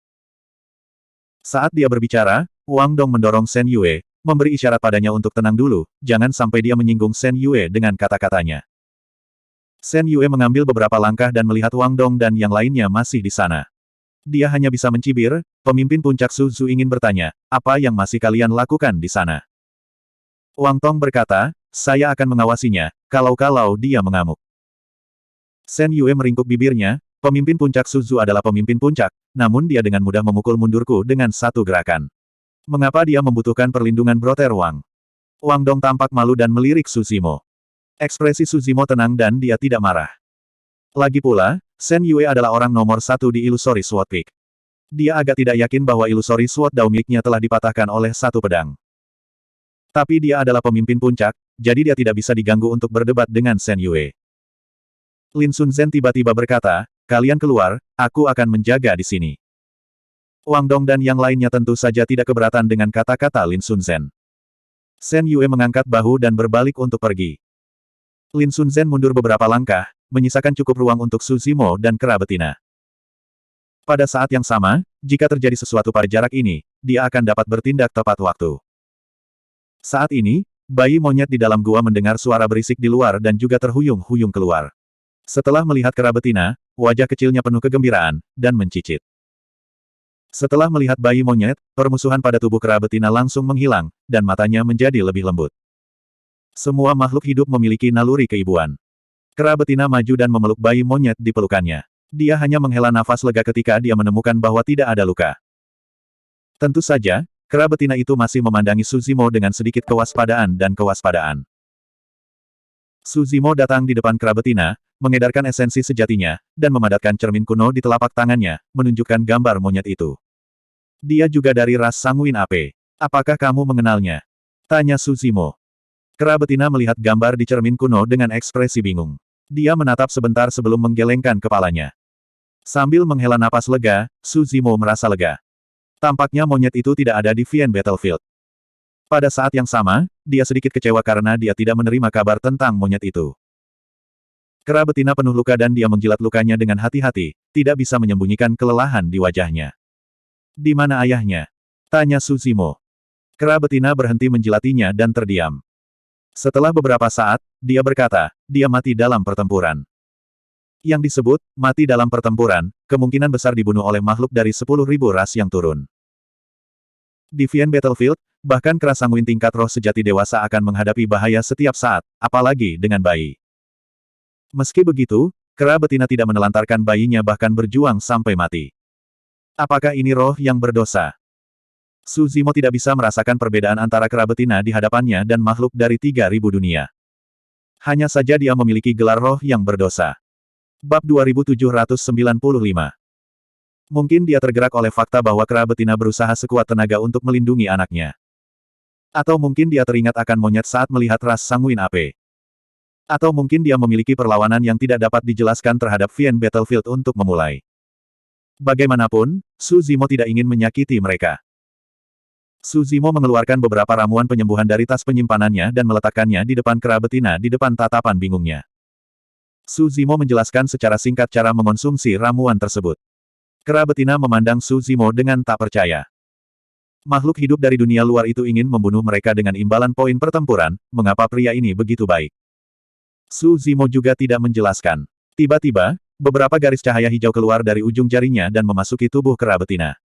Saat dia berbicara, Wang Dong mendorong Shen Yue, memberi isyarat padanya untuk tenang dulu, jangan sampai dia menyinggung Shen Yue dengan kata-katanya. Shen Yue mengambil beberapa langkah dan melihat Wang Dong dan yang lainnya masih di sana. Dia hanya bisa mencibir, pemimpin puncak Su Zhu ingin bertanya, apa yang masih kalian lakukan di sana? Wang Tong berkata, saya akan mengawasinya, kalau dia mengamuk. Shen Yue meringkuk bibirnya, pemimpin puncak Su Zhu adalah pemimpin puncak, namun dia dengan mudah memukul mundurku dengan satu gerakan. Mengapa dia membutuhkan perlindungan Brother Wang? Wang Dong tampak malu dan melirik Su Zimo. Ekspresi Su Zimo tenang dan dia tidak marah. Lagi pula, Shen Yue adalah orang nomor 1 di Illusory Sword Peak. Dia agak tidak yakin bahwa Illusory Sword Dao miliknya telah dipatahkan oleh satu pedang. Tapi dia adalah pemimpin puncak, jadi dia tidak bisa diganggu untuk berdebat dengan Shen Yue. Lin Sunzhen tiba-tiba berkata, kalian keluar, aku akan menjaga di sini. Wang Dong dan yang lainnya tentu saja tidak keberatan dengan kata-kata Lin Sunzhen. Shen Yue mengangkat bahu dan berbalik untuk pergi. Lin Sunzhen mundur beberapa langkah, menyisakan cukup ruang untuk Su Zimo dan kera betina. Pada saat yang sama, jika terjadi sesuatu pada jarak ini, dia akan dapat bertindak tepat waktu. Saat ini, bayi monyet di dalam gua mendengar suara berisik di luar dan juga terhuyung-huyung keluar. Setelah melihat kera betina, wajah kecilnya penuh kegembiraan, dan mencicit. Setelah melihat bayi monyet, permusuhan pada tubuh kera betina langsung menghilang, dan matanya menjadi lebih lembut. Semua makhluk hidup memiliki naluri keibuan. Kera betina maju dan memeluk bayi monyet di pelukannya. Dia hanya menghela nafas lega ketika dia menemukan bahwa tidak ada luka. Tentu saja, kera betina itu masih memandangi Suzimo dengan sedikit kewaspadaan dan kewaspadaan. Suzimo datang di depan kera betina, mengedarkan esensi sejatinya, dan memadatkan cermin kuno di telapak tangannya, menunjukkan gambar monyet itu. Dia juga dari ras Sanguin Ape. Apakah kamu mengenalnya? Tanya Suzimo. Kera betina melihat gambar di cermin kuno dengan ekspresi bingung. Dia menatap sebentar sebelum menggelengkan kepalanya. Sambil menghela napas lega, Suzimo merasa lega. Tampaknya monyet itu tidak ada di Vien Battlefield. Pada saat yang sama, dia sedikit kecewa karena dia tidak menerima kabar tentang monyet itu. Kera betina penuh luka dan dia menjilat lukanya dengan hati-hati, tidak bisa menyembunyikan kelelahan di wajahnya. Di mana ayahnya? Tanya Suzimo. Kera betina berhenti menjilatinya dan terdiam. Setelah beberapa saat, dia berkata, dia mati dalam pertempuran. Yang disebut, mati dalam pertempuran, kemungkinan besar dibunuh oleh makhluk dari 10.000 ras yang turun. Di Vien Battlefield, bahkan kera sanguin tingkat roh sejati dewasa akan menghadapi bahaya setiap saat, apalagi dengan bayi. Meski begitu, kera betina tidak menelantarkan bayinya bahkan berjuang sampai mati. Apakah ini roh yang berdosa? Suzimo tidak bisa merasakan perbedaan antara kera betina di hadapannya dan makhluk dari 3.000 dunia. Hanya saja dia memiliki gelar roh yang berdosa. Bab 2795. Mungkin dia tergerak oleh fakta bahwa kera betina berusaha sekuat tenaga untuk melindungi anaknya. Atau mungkin dia teringat akan monyet saat melihat ras Sanguin Ape. Atau mungkin dia memiliki perlawanan yang tidak dapat dijelaskan terhadap Vien Battlefield untuk memulai. Bagaimanapun, Suzimo tidak ingin menyakiti mereka. Suzimo mengeluarkan beberapa ramuan penyembuhan dari tas penyimpanannya dan meletakkannya di depan kera betina di depan tatapan bingungnya. Suzimo menjelaskan secara singkat cara mengonsumsi ramuan tersebut. Kera betina memandang Suzimo dengan tak percaya. Makhluk hidup dari dunia luar itu ingin membunuh mereka dengan imbalan poin pertempuran, mengapa pria ini begitu baik? Suzimo juga tidak menjelaskan. Tiba-tiba, beberapa garis cahaya hijau keluar dari ujung jarinya dan memasuki tubuh kera betina.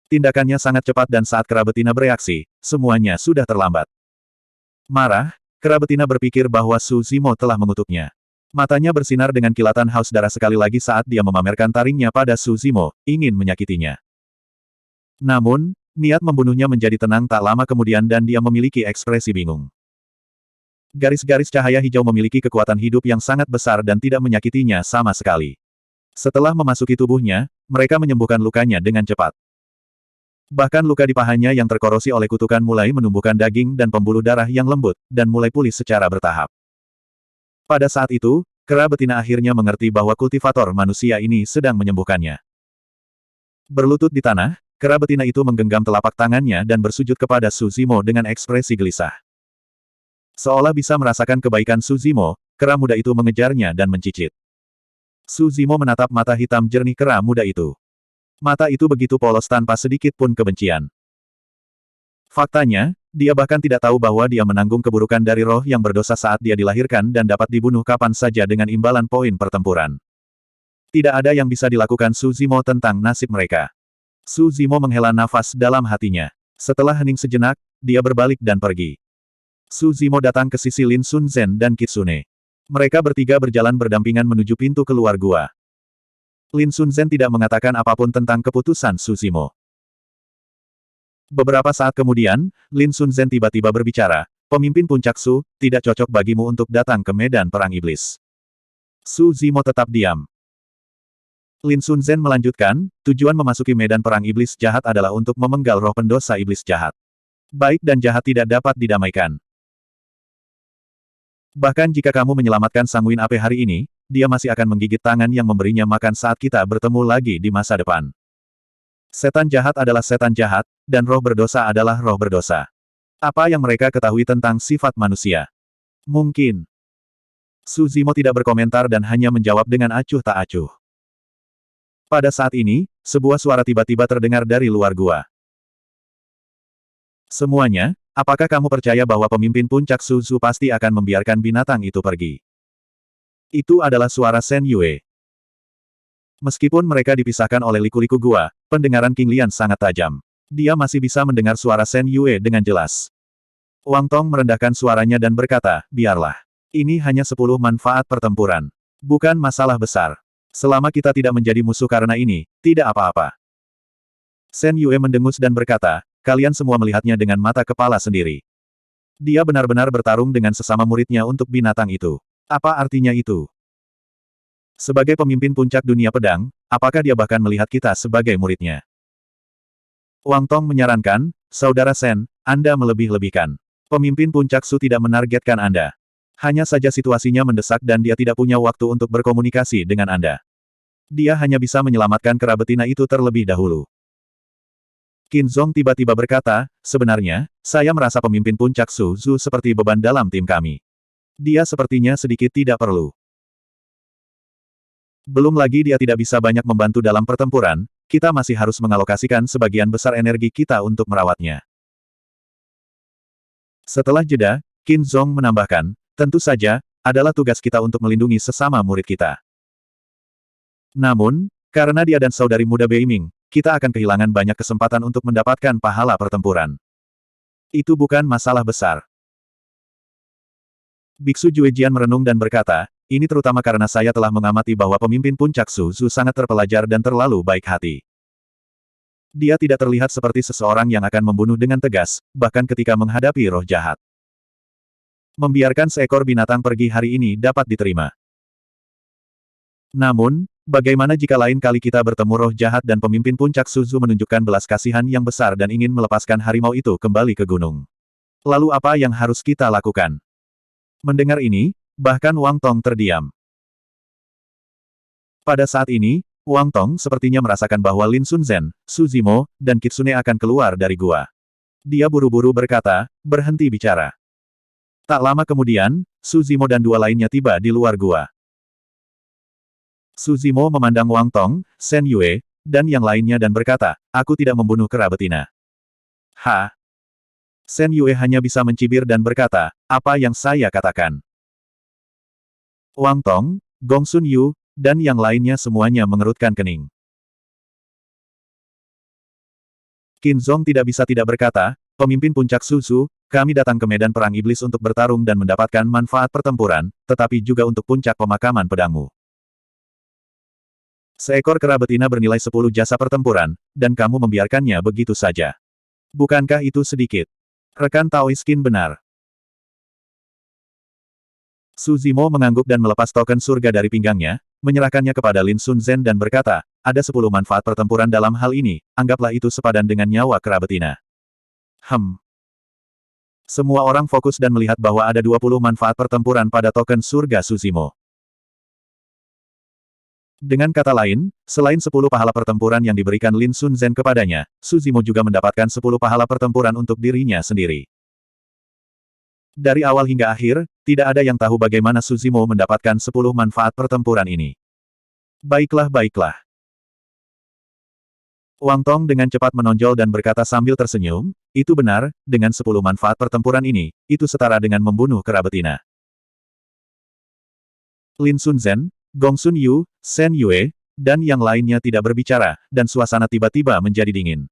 Tindakannya sangat cepat dan saat kera betina bereaksi, semuanya sudah terlambat. Marah, kera betina berpikir bahwa Suzimo telah mengutuknya. Matanya bersinar dengan kilatan haus darah sekali lagi saat dia memamerkan taringnya pada Suzimo, ingin menyakitinya. Namun, niat membunuhnya menjadi tenang tak lama kemudian dan dia memiliki ekspresi bingung. Garis-garis cahaya hijau memiliki kekuatan hidup yang sangat besar dan tidak menyakitinya sama sekali. Setelah memasuki tubuhnya, mereka menyembuhkan lukanya dengan cepat. Bahkan luka di pahanya yang terkorosi oleh kutukan mulai menumbuhkan daging dan pembuluh darah yang lembut, dan mulai pulih secara bertahap. Pada saat itu, kera betina akhirnya mengerti bahwa kultivator manusia ini sedang menyembuhkannya. Berlutut di tanah, kera betina itu menggenggam telapak tangannya dan bersujud kepada Suzimo dengan ekspresi gelisah. Seolah bisa merasakan kebaikan Suzimo, kera muda itu mengejarnya dan mencicit. Suzimo menatap mata hitam jernih kera muda itu. Mata itu begitu polos tanpa sedikit pun kebencian. Faktanya, dia bahkan tidak tahu bahwa dia menanggung keburukan dari roh yang berdosa saat dia dilahirkan dan dapat dibunuh kapan saja dengan imbalan poin pertempuran. Tidak ada yang bisa dilakukan Suzimo tentang nasib mereka. Suzimo menghela nafas dalam hatinya. Setelah hening sejenak, dia berbalik dan pergi. Suzimo datang ke sisi Lin Sun Zhen dan Kitsune. Mereka bertiga berjalan berdampingan menuju pintu keluar gua. Lin Sun Zhen tidak mengatakan apapun tentang keputusan Suzimo. Beberapa saat kemudian, Lin Sun Zhen tiba-tiba berbicara, pemimpin puncak Su, tidak cocok bagimu untuk datang ke medan perang iblis. Suzimo tetap diam. Lin Sun Zhen melanjutkan, tujuan memasuki medan perang iblis jahat adalah untuk memenggal roh pendosa iblis jahat. Baik dan jahat tidak dapat didamaikan. Bahkan jika kamu menyelamatkan Sanguin Ape hari ini, dia masih akan menggigit tangan yang memberinya makan saat kita bertemu lagi di masa depan. Setan jahat adalah setan jahat, dan roh berdosa adalah roh berdosa. Apa yang mereka ketahui tentang sifat manusia? Mungkin. Suzimo tidak berkomentar dan hanya menjawab dengan acuh tak acuh. Pada saat ini, sebuah suara tiba-tiba terdengar dari luar gua. Semuanya, apakah kamu percaya bahwa pemimpin puncak Su pasti akan membiarkan binatang itu pergi? Itu adalah suara Shen Yue. Meskipun mereka dipisahkan oleh liku-liku gua, pendengaran King Lian sangat tajam. Dia masih bisa mendengar suara Shen Yue dengan jelas. Wang Tong merendahkan suaranya dan berkata, biarlah. Ini hanya 10 manfaat pertempuran. Bukan masalah besar. Selama kita tidak menjadi musuh karena ini, tidak apa-apa. Shen Yue mendengus dan berkata, kalian semua melihatnya dengan mata kepala sendiri. Dia benar-benar bertarung dengan sesama muridnya untuk binatang itu. Apa artinya itu? Sebagai pemimpin puncak dunia pedang, apakah dia bahkan melihat kita sebagai muridnya? Wang Tong menyarankan, Saudara Sen, Anda melebih-lebihkan. Pemimpin puncak Su tidak menargetkan Anda. Hanya saja situasinya mendesak dan dia tidak punya waktu untuk berkomunikasi dengan Anda. Dia hanya bisa menyelamatkan kera betina itu terlebih dahulu. Qin Zong tiba-tiba berkata, sebenarnya, saya merasa pemimpin puncak Su Zhu seperti beban dalam tim kami. Dia sepertinya sedikit tidak perlu. Belum lagi dia tidak bisa banyak membantu dalam pertempuran, kita masih harus mengalokasikan sebagian besar energi kita untuk merawatnya. Setelah jeda, Qin Zong menambahkan, tentu saja, adalah tugas kita untuk melindungi sesama murid kita. Namun, karena dia dan saudari muda Beiming, kita akan kehilangan banyak kesempatan untuk mendapatkan pahala pertempuran. Itu bukan masalah besar. Biksu Juejian merenung dan berkata, ini terutama karena saya telah mengamati bahwa pemimpin puncak Su Zhu sangat terpelajar dan terlalu baik hati. Dia tidak terlihat seperti seseorang yang akan membunuh dengan tegas, bahkan ketika menghadapi roh jahat. Membiarkan seekor binatang pergi hari ini dapat diterima. Namun, bagaimana jika lain kali kita bertemu roh jahat dan pemimpin puncak Su Zhu menunjukkan belas kasihan yang besar dan ingin melepaskan harimau itu kembali ke gunung? Lalu apa yang harus kita lakukan? Mendengar ini, bahkan Wang Tong terdiam. Pada saat ini, Wang Tong sepertinya merasakan bahwa Lin Sunzhen, Su Zimo, dan Kitsune akan keluar dari gua. Dia buru-buru berkata, berhenti bicara. Tak lama kemudian, Su Zimo dan dua lainnya tiba di luar gua. Su Zimo memandang Wang Tong, Shen Yue, dan yang lainnya dan berkata, aku tidak membunuh kera betina. Ha! Shen Yue hanya bisa mencibir dan berkata, apa yang saya katakan? Wang Tong, Gong Sun Yu, dan yang lainnya semuanya mengerutkan kening. Qin Zong tidak bisa tidak berkata, pemimpin puncak Su Zhu, kami datang ke medan perang iblis untuk bertarung dan mendapatkan manfaat pertempuran, tetapi juga untuk puncak pemakaman pedangmu. Seekor kera betina bernilai 10 jasa pertempuran, dan kamu membiarkannya begitu saja. Bukankah itu sedikit? Rekan Taoist Qin benar. Su Zimo mengangguk dan melepas token surga dari pinggangnya, menyerahkannya kepada Lin Sunzhen dan berkata, ada 10 manfaat pertempuran dalam hal ini, anggaplah itu sepadan dengan nyawa kera betina. Semua orang fokus dan melihat bahwa ada 20 manfaat pertempuran pada token surga Su Zimo. Dengan kata lain, selain 10 pahala pertempuran yang diberikan Lin Sunzhen kepadanya, Su Zimo juga mendapatkan 10 pahala pertempuran untuk dirinya sendiri. Dari awal hingga akhir, tidak ada yang tahu bagaimana Su Zimo mendapatkan 10 manfaat pertempuran ini. Baiklah. Wang Tong dengan cepat menonjol dan berkata sambil tersenyum, itu benar, dengan 10 manfaat pertempuran ini, itu setara dengan membunuh kera betina. Lin Sunzhen, Gong Sun Yu, Shen Yue, dan yang lainnya tidak berbicara, dan suasana tiba-tiba menjadi dingin.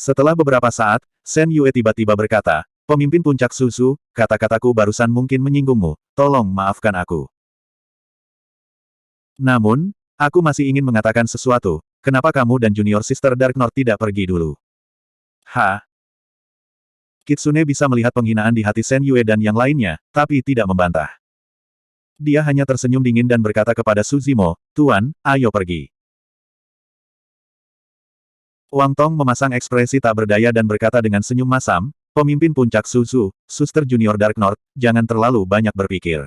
Setelah beberapa saat, Shen Yue tiba-tiba berkata, pemimpin puncak Su Zhu, kata-kataku barusan mungkin menyinggungmu, tolong maafkan aku. Namun, aku masih ingin mengatakan sesuatu, kenapa kamu dan junior sister Dark North tidak pergi dulu? Kitsune bisa melihat penghinaan di hati Shen Yue dan yang lainnya, tapi tidak membantah. Dia hanya tersenyum dingin dan berkata kepada Su Zimo, Tuan, ayo pergi. Wang Tong memasang ekspresi tak berdaya dan berkata dengan senyum masam, pemimpin puncak Su Zhu, suster junior Dark North, jangan terlalu banyak berpikir.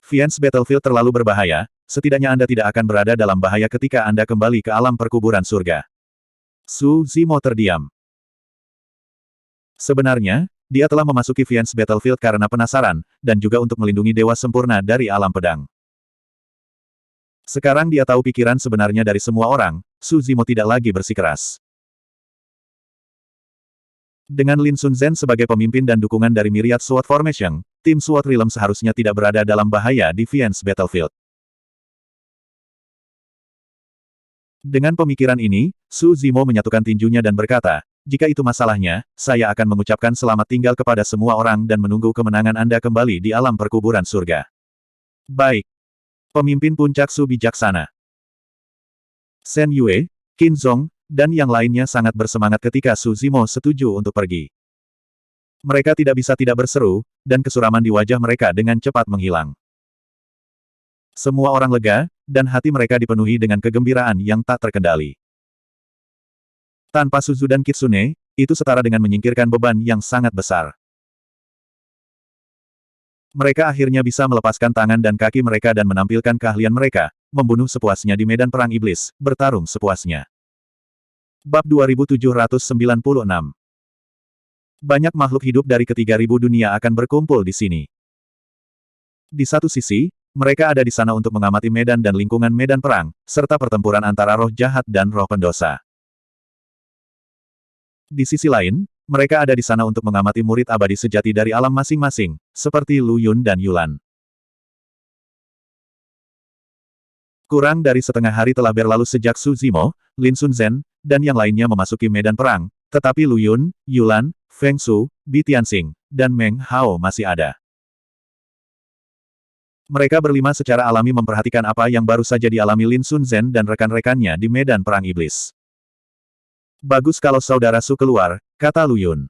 Viance Battlefield terlalu berbahaya, setidaknya Anda tidak akan berada dalam bahaya ketika Anda kembali ke alam perkuburan surga. Su Zimo terdiam. Sebenarnya, dia telah memasuki Viance Battlefield karena penasaran, dan juga untuk melindungi dewa sempurna dari alam pedang. Sekarang dia tahu pikiran sebenarnya dari semua orang, Su Zimo tidak lagi bersikeras. Dengan Lin Sunzhen sebagai pemimpin dan dukungan dari Myriad Sword Formation, tim Sword Realm seharusnya tidak berada dalam bahaya di Viance Battlefield. Dengan pemikiran ini, Su Zimo menyatukan tinjunya dan berkata, jika itu masalahnya, saya akan mengucapkan selamat tinggal kepada semua orang dan menunggu kemenangan Anda kembali di alam perkuburan surga. Baik. Pemimpin puncak Su bijaksana. Shen Yue, Qin Zong, dan yang lainnya sangat bersemangat ketika Su Zimo setuju untuk pergi. Mereka tidak bisa tidak berseru, dan kesuraman di wajah mereka dengan cepat menghilang. Semua orang lega, dan hati mereka dipenuhi dengan kegembiraan yang tak terkendali. Tanpa Suzu dan Kitsune, itu setara dengan menyingkirkan beban yang sangat besar. Mereka akhirnya bisa melepaskan tangan dan kaki mereka dan menampilkan keahlian mereka, membunuh sepuasnya di medan perang iblis, bertarung sepuasnya. Bab 2796. Banyak makhluk hidup dari ke-3000 dunia akan berkumpul di sini. Di satu sisi, mereka ada di sana untuk mengamati medan dan lingkungan medan perang, serta pertempuran antara roh jahat dan roh pendosa. Di sisi lain, mereka ada di sana untuk mengamati murid abadi sejati dari alam masing-masing, seperti Lu Yun dan Yulan. Kurang dari setengah hari telah berlalu sejak Su Zimo, Lin Sun Zhen, dan yang lainnya memasuki medan perang, tetapi Lu Yun, Yulan, Feng Su, Bi Tianxing, dan Meng Hao masih ada. Mereka berlima secara alami memperhatikan apa yang baru saja dialami Lin Sun Zhen dan rekan-rekannya di medan perang iblis. Bagus kalau saudara Su keluar, kata Lu Yun.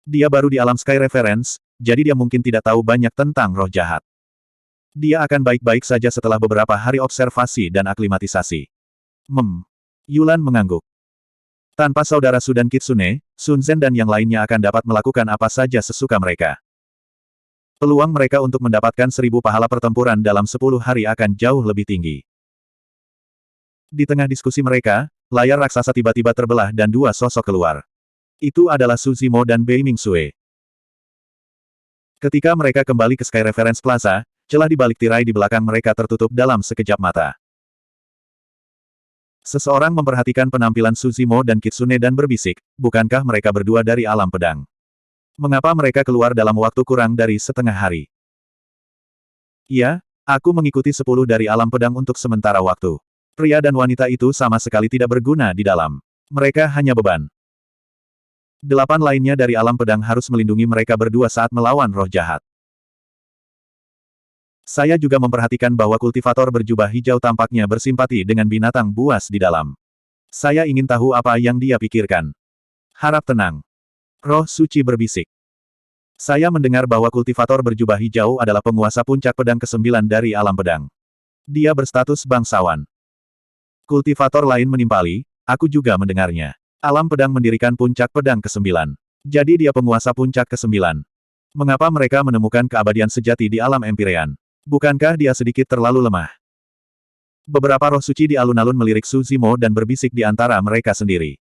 Dia baru di alam Sky Reference, jadi dia mungkin tidak tahu banyak tentang roh jahat. Dia akan baik-baik saja setelah beberapa hari observasi dan aklimatisasi. Yulan mengangguk. Tanpa saudara Su dan Kitsune, Sun Zhen dan yang lainnya akan dapat melakukan apa saja sesuka mereka. Peluang mereka untuk mendapatkan 1000 pahala pertempuran dalam 10 hari akan jauh lebih tinggi. Di tengah diskusi mereka, layar raksasa tiba-tiba terbelah dan dua sosok keluar. Itu adalah Su Zimo dan Bei Mingxue. Ketika mereka kembali ke Sky Reference Plaza, celah di balik tirai di belakang mereka tertutup dalam sekejap mata. Seseorang memperhatikan penampilan Su Zimo dan Kitsune dan berbisik, bukankah mereka berdua dari alam pedang? Mengapa mereka keluar dalam waktu kurang dari setengah hari? Iya, aku mengikuti 10 dari alam pedang untuk sementara waktu. Pria dan wanita itu sama sekali tidak berguna di dalam. Mereka hanya beban. 8 lainnya dari alam pedang harus melindungi mereka berdua saat melawan roh jahat. Saya juga memperhatikan bahwa kultivator berjubah hijau tampaknya bersimpati dengan binatang buas di dalam. Saya ingin tahu apa yang dia pikirkan. Harap tenang. Roh suci berbisik. Saya mendengar bahwa kultivator berjubah hijau adalah penguasa puncak pedang ke-9 dari alam pedang. Dia berstatus bangsawan. Kultivator lain menimpali, aku juga mendengarnya. Alam pedang mendirikan puncak pedang ke-9. Jadi dia penguasa puncak ke-9. Mengapa mereka menemukan keabadian sejati di alam Empyrean? Bukankah dia sedikit terlalu lemah? Beberapa roh suci di alun-alun melirik Su Zimo dan berbisik di antara mereka sendiri.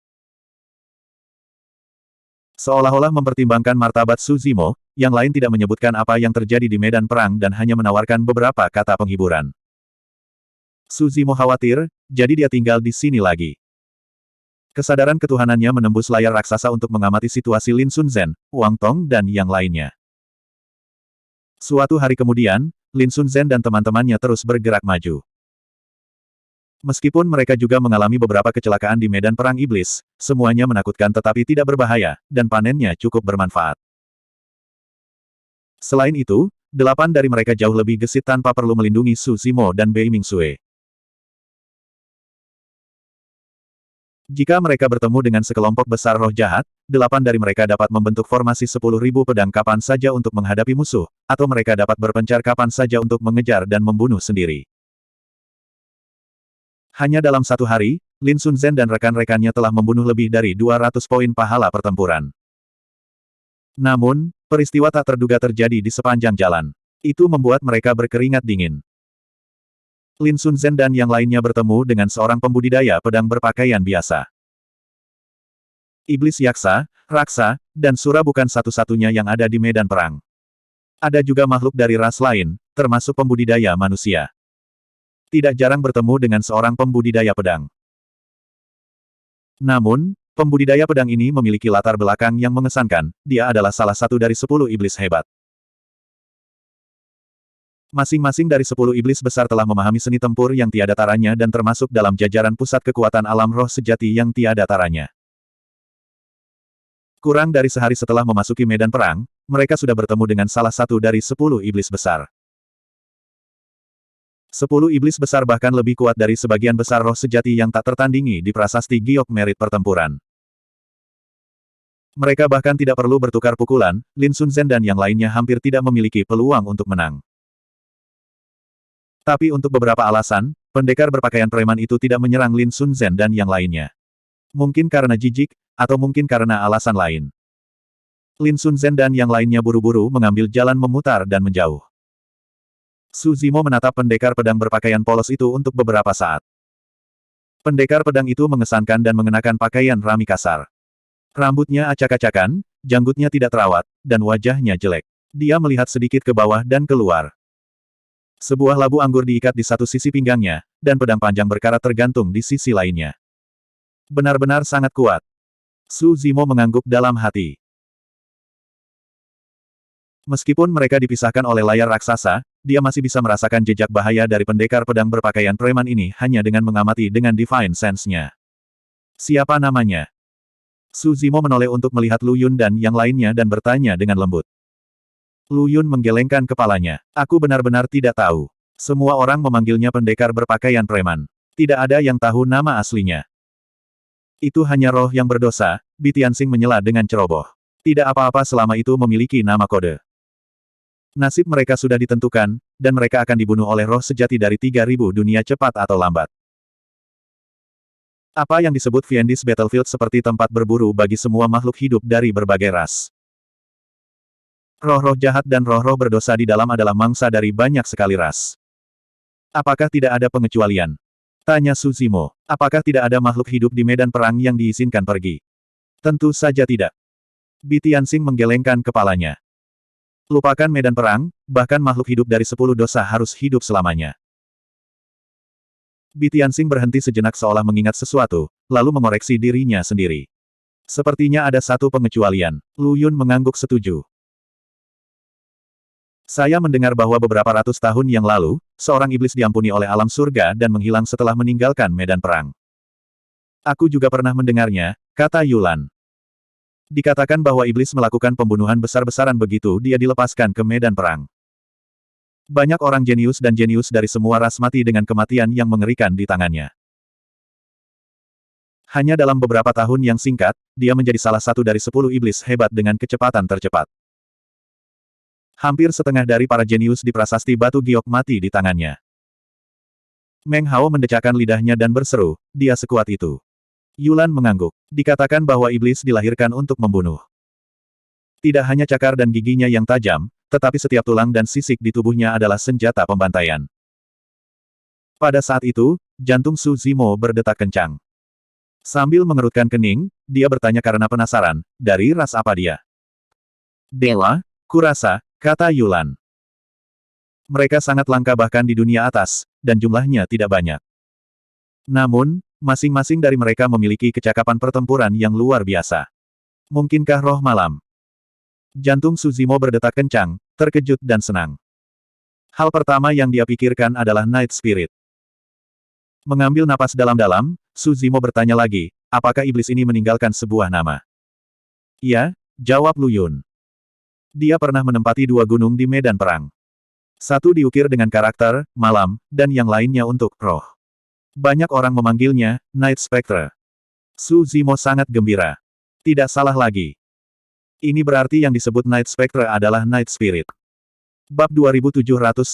Seolah-olah mempertimbangkan martabat Su Zimo, yang lain tidak menyebutkan apa yang terjadi di medan perang dan hanya menawarkan beberapa kata penghiburan. Su Zimo khawatir, jadi dia tinggal di sini lagi. Kesadaran ketuhanannya menembus layar raksasa untuk mengamati situasi Lin Sun Zhen, Wang Tong dan yang lainnya. Suatu hari kemudian, Lin Sun Zhen dan teman-temannya terus bergerak maju. Meskipun mereka juga mengalami beberapa kecelakaan di medan perang iblis, semuanya menakutkan tetapi tidak berbahaya, dan panennya cukup bermanfaat. Selain itu, 8 dari mereka jauh lebih gesit tanpa perlu melindungi Su Zimo dan Bei Mingxue. Jika mereka bertemu dengan sekelompok besar roh jahat, 8 dari mereka dapat membentuk formasi 10.000 pedang kapan saja untuk menghadapi musuh, atau mereka dapat berpencar kapan saja untuk mengejar dan membunuh sendiri. Hanya dalam satu hari, Lin Sun Zhen dan rekan-rekannya telah membunuh lebih dari 200 poin pahala pertempuran. Namun, peristiwa tak terduga terjadi di sepanjang jalan. Itu membuat mereka berkeringat dingin. Lin Sun Zhen dan yang lainnya bertemu dengan seorang pembudidaya pedang berpakaian biasa. Iblis yaksa, raksa, dan sura bukan satu-satunya yang ada di medan perang. Ada juga makhluk dari ras lain, termasuk pembudidaya manusia. Tidak jarang bertemu dengan seorang pembudidaya pedang. Namun, pembudidaya pedang ini memiliki latar belakang yang mengesankan, dia adalah salah satu dari 10 iblis hebat. Masing-masing dari 10 iblis besar telah memahami seni tempur yang tiada taranya dan termasuk dalam jajaran pusat kekuatan alam roh sejati yang tiada taranya. Kurang dari sehari setelah memasuki medan perang, mereka sudah bertemu dengan salah satu dari 10 iblis besar. 10 iblis besar bahkan lebih kuat dari sebagian besar roh sejati yang tak tertandingi di prasasti giok merit pertempuran. Mereka bahkan tidak perlu bertukar pukulan, Lin Sunzen dan yang lainnya hampir tidak memiliki peluang untuk menang. Tapi untuk beberapa alasan, pendekar berpakaian preman itu tidak menyerang Lin Sunzen dan yang lainnya. Mungkin karena jijik, atau mungkin karena alasan lain. Lin Sunzen dan yang lainnya buru-buru mengambil jalan memutar dan menjauh. Su Zimo menatap pendekar pedang berpakaian polos itu untuk beberapa saat. Pendekar pedang itu mengesankan dan mengenakan pakaian rami kasar. Rambutnya acak-acakan, janggutnya tidak terawat, dan wajahnya jelek. Dia melihat sedikit ke bawah dan keluar. Sebuah labu anggur diikat di satu sisi pinggangnya, dan pedang panjang berkarat tergantung di sisi lainnya. Benar-benar sangat kuat. Su Zimo mengangguk dalam hati. Meskipun mereka dipisahkan oleh layar raksasa, dia masih bisa merasakan jejak bahaya dari pendekar pedang berpakaian preman ini hanya dengan mengamati dengan divine sense-nya. Siapa namanya? Su Zimo menoleh untuk melihat Lu Yun dan yang lainnya dan bertanya dengan lembut. Lu Yun menggelengkan kepalanya. Aku benar-benar tidak tahu. Semua orang memanggilnya pendekar berpakaian preman. Tidak ada yang tahu nama aslinya. Itu hanya roh yang berdosa, Bi Tianxing menyela dengan ceroboh. Tidak apa-apa selama itu memiliki nama kode. Nasib mereka sudah ditentukan, dan mereka akan dibunuh oleh roh sejati dari 3000 dunia cepat atau lambat. Apa yang disebut Fiendis Battlefield seperti tempat berburu bagi semua makhluk hidup dari berbagai ras. Roh-roh jahat dan roh-roh berdosa di dalam adalah mangsa dari banyak sekali ras. Apakah tidak ada pengecualian? Tanya Su Zimo. Apakah tidak ada makhluk hidup di medan perang yang diizinkan pergi? Tentu saja tidak. Bi Tianxing menggelengkan kepalanya. Lupakan medan perang, bahkan makhluk hidup dari 10 dosa harus hidup selamanya. Bi Tianxing berhenti sejenak seolah mengingat sesuatu, lalu mengoreksi dirinya sendiri. Sepertinya ada satu pengecualian. Lu Yun mengangguk setuju. Saya mendengar bahwa beberapa ratus tahun yang lalu, seorang iblis diampuni oleh alam surga dan menghilang setelah meninggalkan medan perang. Aku juga pernah mendengarnya, kata Yulan. Dikatakan bahwa iblis melakukan pembunuhan besar-besaran begitu dia dilepaskan ke medan perang. Banyak orang jenius dan jenius dari semua ras mati dengan kematian yang mengerikan di tangannya. Hanya dalam beberapa tahun yang singkat, dia menjadi salah satu dari 10 iblis hebat dengan kecepatan tercepat. Hampir setengah dari para jenius di prasasti batu giok mati di tangannya. Meng Hao mendecakkan lidahnya dan berseru, dia sekuat itu. Yulan mengangguk. Dikatakan bahwa iblis dilahirkan untuk membunuh. Tidak hanya cakar dan giginya yang tajam, tetapi setiap tulang dan sisik di tubuhnya adalah senjata pembantaian. Pada saat itu, jantung Su Zimo berdetak kencang. Sambil mengerutkan kening, dia bertanya karena penasaran, dari ras apa dia? Dewa, kurasa, kata Yulan. Mereka sangat langka bahkan di dunia atas, dan jumlahnya tidak banyak. Namun, masing-masing dari mereka memiliki kecakapan pertempuran yang luar biasa. Mungkinkah roh malam? Jantung Su Zimo berdetak kencang, terkejut dan senang. Hal pertama yang dia pikirkan adalah Night Spirit. Mengambil napas dalam-dalam, Su Zimo bertanya lagi, apakah iblis ini meninggalkan sebuah nama? Ya, jawab Lu Yun. Dia pernah menempati 2 gunung di medan perang. Satu diukir dengan karakter, malam, dan yang lainnya untuk roh. Banyak orang memanggilnya Night Spectre. Su Zimo sangat gembira. Tidak salah lagi. Ini berarti yang disebut Night Spectre adalah Night Spirit. Bab 2797.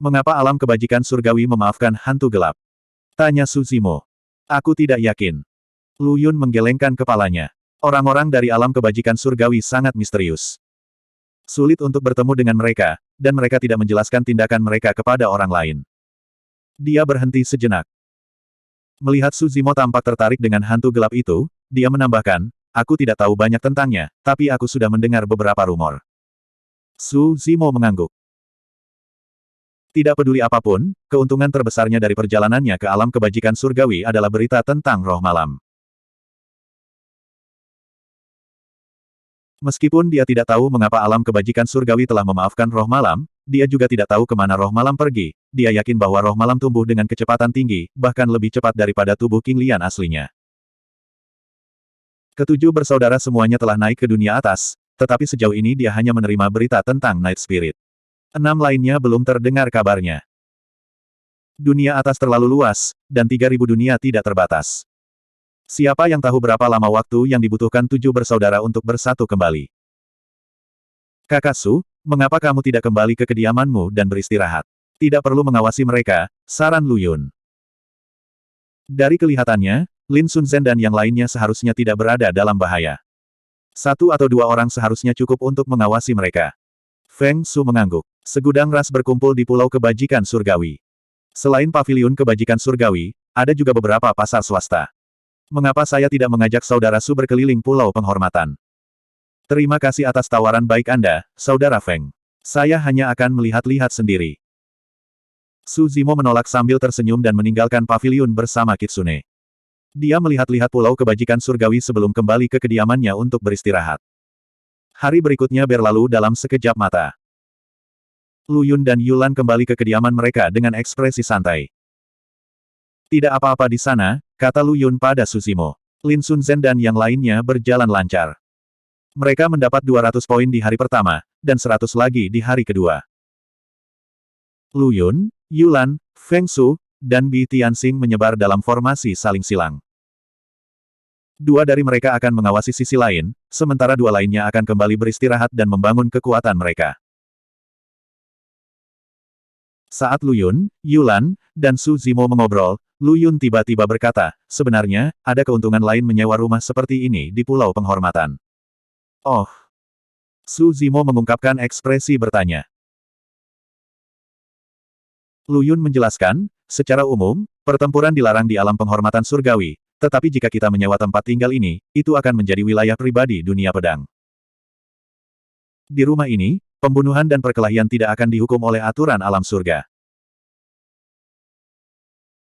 Mengapa alam kebajikan surgawi memaafkan hantu gelap? Tanya Su Zimo. Aku tidak yakin. Lu Yun menggelengkan kepalanya. Orang-orang dari alam kebajikan surgawi sangat misterius. Sulit untuk bertemu dengan mereka, dan mereka tidak menjelaskan tindakan mereka kepada orang lain. Dia berhenti sejenak. Melihat Su Zimo tampak tertarik dengan hantu gelap itu, dia menambahkan, aku tidak tahu banyak tentangnya, tapi aku sudah mendengar beberapa rumor. Su Zimo mengangguk. Tidak peduli apapun, keuntungan terbesarnya dari perjalanannya ke alam kebajikan surgawi adalah berita tentang roh malam. Meskipun dia tidak tahu mengapa alam kebajikan surgawi telah memaafkan roh malam, dia juga tidak tahu kemana roh malam pergi. Dia yakin bahwa roh malam tumbuh dengan kecepatan tinggi, bahkan lebih cepat daripada tubuh King Lian aslinya. Ketujuh bersaudara semuanya telah naik ke dunia atas, tetapi sejauh ini dia hanya menerima berita tentang Night Spirit. 6 lainnya belum terdengar kabarnya. Dunia atas terlalu luas, dan 3.000 dunia tidak terbatas. Siapa yang tahu berapa lama waktu yang dibutuhkan 7 bersaudara untuk bersatu kembali? Kakak Su, mengapa kamu tidak kembali ke kediamanmu dan beristirahat? Tidak perlu mengawasi mereka, saran Lu Yun. Dari kelihatannya, Lin Sunzen dan yang lainnya seharusnya tidak berada dalam bahaya. 1 atau 2 orang seharusnya cukup untuk mengawasi mereka. Feng Su mengangguk. Segudang ras berkumpul di Pulau Kebajikan Surgawi. Selain paviliun Kebajikan Surgawi, ada juga beberapa pasar swasta. Mengapa saya tidak mengajak saudara Su berkeliling Pulau Penghormatan? Terima kasih atas tawaran baik Anda, Saudara Feng. Saya hanya akan melihat-lihat sendiri. Su Zimo menolak sambil tersenyum dan meninggalkan paviliun bersama Kitsune. Dia melihat-lihat Pulau Kebajikan Surgawi sebelum kembali ke kediamannya untuk beristirahat. Hari berikutnya berlalu dalam sekejap mata. Lu Yun dan Yulan kembali ke kediaman mereka dengan ekspresi santai. Tidak apa-apa di sana, kata Lu Yun pada Su Zimo. Lin Sunzen dan yang lainnya berjalan lancar. Mereka mendapat 200 poin di hari pertama, dan 100 lagi di hari kedua. Lu Yun, Yulan, Feng Su, dan Bi Tianxing menyebar dalam formasi saling silang. 2 dari mereka akan mengawasi sisi lain, sementara 2 lainnya akan kembali beristirahat dan membangun kekuatan mereka. Saat Lu Yun, Yulan, dan Su Zimo mengobrol, Lu Yun tiba-tiba berkata, sebenarnya, ada keuntungan lain menyewa rumah seperti ini di Pulau Penghormatan. Oh. Su Zimo mengungkapkan ekspresi bertanya. Lu Yun menjelaskan, secara umum, pertempuran dilarang di alam penghormatan surgawi, tetapi jika kita menyewa tempat tinggal ini, itu akan menjadi wilayah pribadi dunia pedang. Di rumah ini, pembunuhan dan perkelahian tidak akan dihukum oleh aturan alam surga.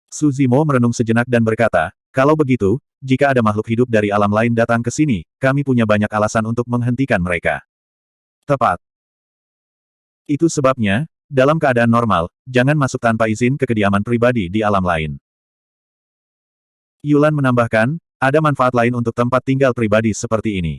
Su Zimo merenung sejenak dan berkata, kalau begitu, jika ada makhluk hidup dari alam lain datang ke sini, kami punya banyak alasan untuk menghentikan mereka. Tepat. Itu sebabnya, dalam keadaan normal, jangan masuk tanpa izin ke kediaman pribadi di alam lain. Yulan menambahkan, ada manfaat lain untuk tempat tinggal pribadi seperti ini.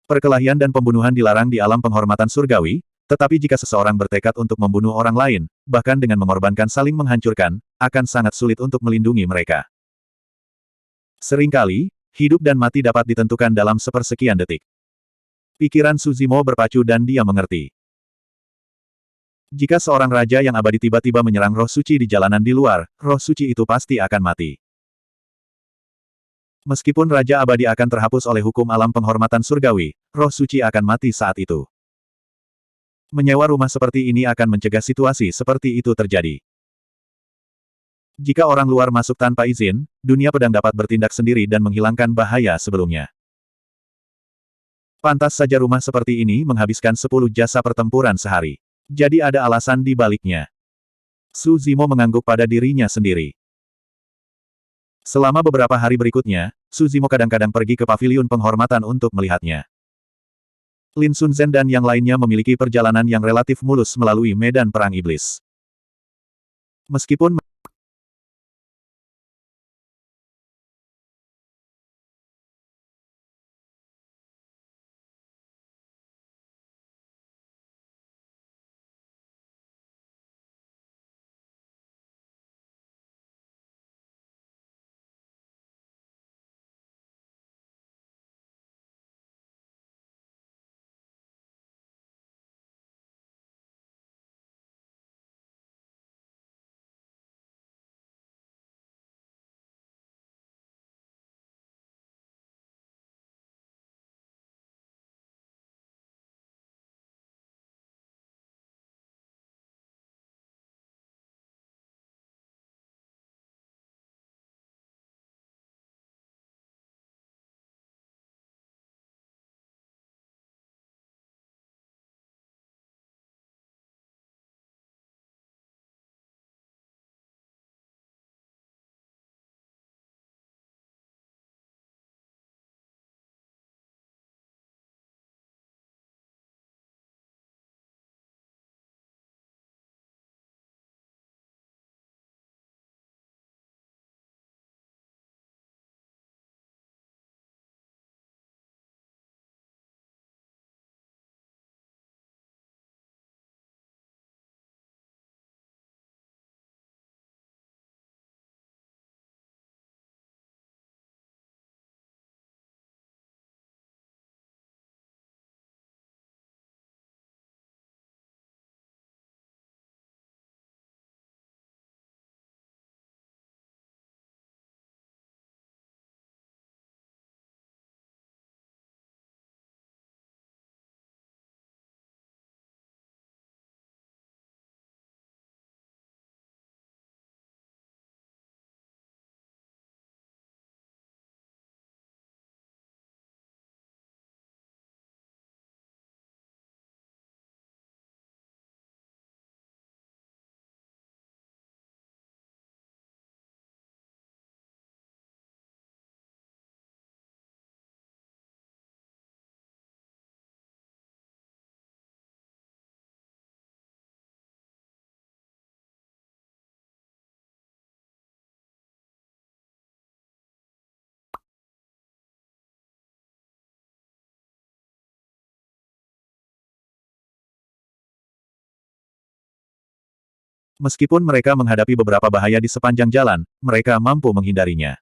Perkelahian dan pembunuhan dilarang di alam penghormatan surgawi, tetapi jika seseorang bertekad untuk membunuh orang lain, bahkan dengan mengorbankan saling menghancurkan, akan sangat sulit untuk melindungi mereka. Seringkali, hidup dan mati dapat ditentukan dalam sepersekian detik. Pikiran Su Zimo berpacu dan dia mengerti. Jika seorang raja yang abadi tiba-tiba menyerang roh suci di jalanan di luar, roh suci itu pasti akan mati. Meskipun Raja Abadi akan terhapus oleh hukum alam penghormatan surgawi, roh suci akan mati saat itu. Menyewa rumah seperti ini akan mencegah situasi seperti itu terjadi. Jika orang luar masuk tanpa izin, dunia pedang dapat bertindak sendiri dan menghilangkan bahaya sebelumnya. Pantas saja rumah seperti ini menghabiskan 10 jasa pertempuran sehari. Jadi ada alasan di baliknya. Su Zimo mengangguk pada dirinya sendiri. Selama beberapa hari berikutnya, Su Zimo kadang-kadang pergi ke paviliun penghormatan untuk melihatnya. Lin Sunzen dan yang lainnya memiliki perjalanan yang relatif mulus melalui medan perang iblis. Meskipun Meskipun mereka menghadapi beberapa bahaya di sepanjang jalan, mereka mampu menghindarinya.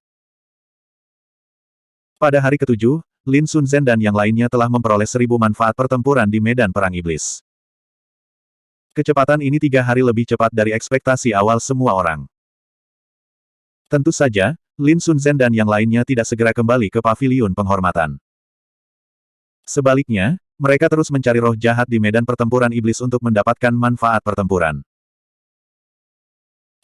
Pada hari ketujuh, Lin Sunzhen dan yang lainnya telah memperoleh 1000 manfaat pertempuran di medan perang iblis. Kecepatan ini 3 hari lebih cepat dari ekspektasi awal semua orang. Tentu saja, Lin Sunzhen dan yang lainnya tidak segera kembali ke paviliun penghormatan. Sebaliknya, mereka terus mencari roh jahat di medan pertempuran iblis untuk mendapatkan manfaat pertempuran.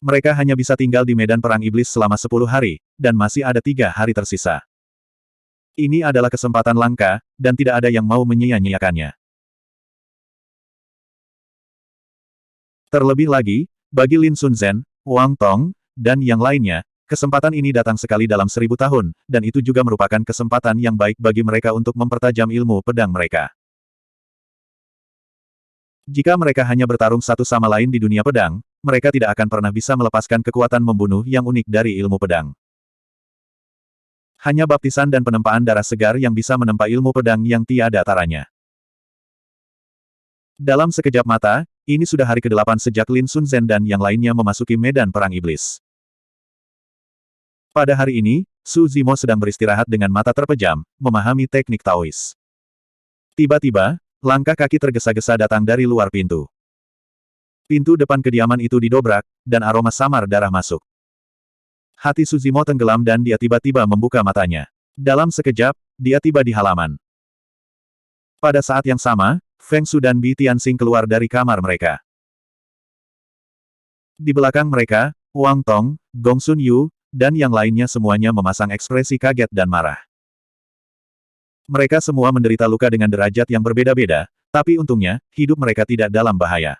Mereka hanya bisa tinggal di medan perang iblis selama 10 hari, dan masih ada 3 hari tersisa. Ini adalah kesempatan langka, dan tidak ada yang mau menyia-nyiakannya. Terlebih lagi, bagi Lin Sunzhen, Wang Tong, dan yang lainnya, kesempatan ini datang sekali dalam 1000 tahun, dan itu juga merupakan kesempatan yang baik bagi mereka untuk mempertajam ilmu pedang mereka. Jika mereka hanya bertarung satu sama lain di dunia pedang, mereka tidak akan pernah bisa melepaskan kekuatan membunuh yang unik dari ilmu pedang. Hanya baptisan dan penempaan darah segar yang bisa menempa ilmu pedang yang tiada taranya. Dalam sekejap mata, ini sudah hari ke-8 sejak Lin Sunzhen dan yang lainnya memasuki medan perang iblis. Pada hari ini, Su Zimo sedang beristirahat dengan mata terpejam, memahami teknik Taois. Tiba-tiba, langkah kaki tergesa-gesa datang dari luar pintu. Pintu depan kediaman itu didobrak, dan aroma samar darah masuk. Hati Su Zimo tenggelam dan dia tiba-tiba membuka matanya. Dalam sekejap, dia tiba di halaman. Pada saat yang sama, Feng Su dan Bi Tianxing keluar dari kamar mereka. Di belakang mereka, Wang Tong, Gong Sun Yu, dan yang lainnya semuanya memasang ekspresi kaget dan marah. Mereka semua menderita luka dengan derajat yang berbeda-beda, tapi untungnya, hidup mereka tidak dalam bahaya.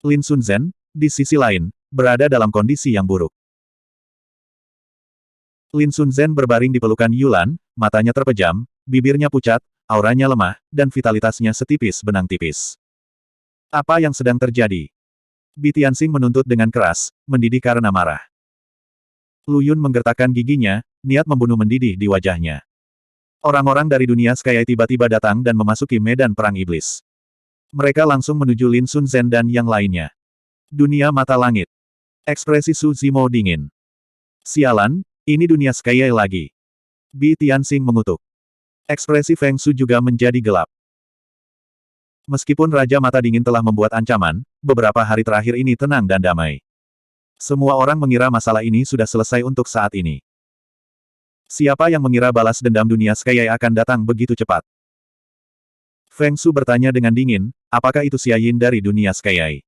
Lin Sunzhen, di sisi lain, berada dalam kondisi yang buruk. Lin Sunzhen berbaring di pelukan Yulan, matanya terpejam, bibirnya pucat, auranya lemah, dan vitalitasnya setipis benang tipis. Apa yang sedang terjadi? Bi Tianxing menuntut dengan keras, mendidih karena marah. Lu Yun menggertakkan giginya, niat membunuh mendidih di wajahnya. Orang-orang dari dunia Sky tiba-tiba datang dan memasuki medan perang iblis. Mereka langsung menuju Lin Sunzhen dan yang lainnya. Dunia mata langit. Ekspresi Su Zimo dingin. Sialan, ini dunia Sky lagi. Bi Tianxing mengutuk. Ekspresi Feng Su juga menjadi gelap. Meskipun Raja Mata Dingin telah membuat ancaman, beberapa hari terakhir ini tenang dan damai. Semua orang mengira masalah ini sudah selesai untuk saat ini. Siapa yang mengira balas dendam dunia Sky akan datang begitu cepat? Feng Su bertanya dengan dingin, apakah itu Xia Yin dari dunia Sky?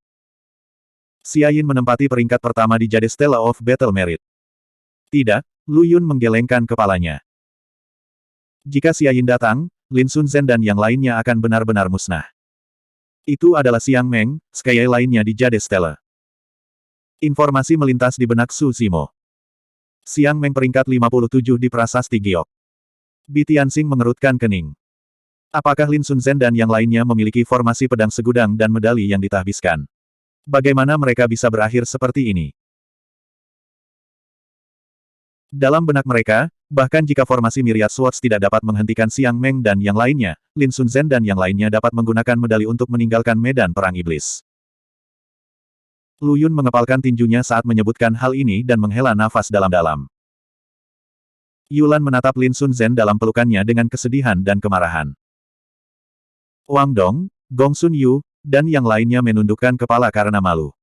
Xia Yin menempati peringkat pertama di Jade Stella of Battle Merit. Tidak, Lu Yun menggelengkan kepalanya. Jika Xia Yin datang, Lin Sunzhen dan yang lainnya akan benar-benar musnah. Itu adalah Xiang Meng, Sky lainnya di Jade Stella. Informasi melintas di benak Su Zimo. Xiang Meng peringkat 57 di prasasti Giok. Bi Tianxing mengerutkan kening. Apakah Lin Sunzhen dan yang lainnya memiliki formasi pedang segudang dan medali yang ditahbiskan? Bagaimana mereka bisa berakhir seperti ini? Dalam benak mereka, bahkan jika formasi Myriad Swords tidak dapat menghentikan Xiang Meng dan yang lainnya, Lin Sunzhen dan yang lainnya dapat menggunakan medali untuk meninggalkan medan perang iblis. Lu Yun mengepalkan tinjunya saat menyebutkan hal ini dan menghela nafas dalam-dalam. Yulan menatap Lin Sunzhen dalam pelukannya dengan kesedihan dan kemarahan. Wang Dong, Gong Sun Yu, dan yang lainnya menundukkan kepala karena malu.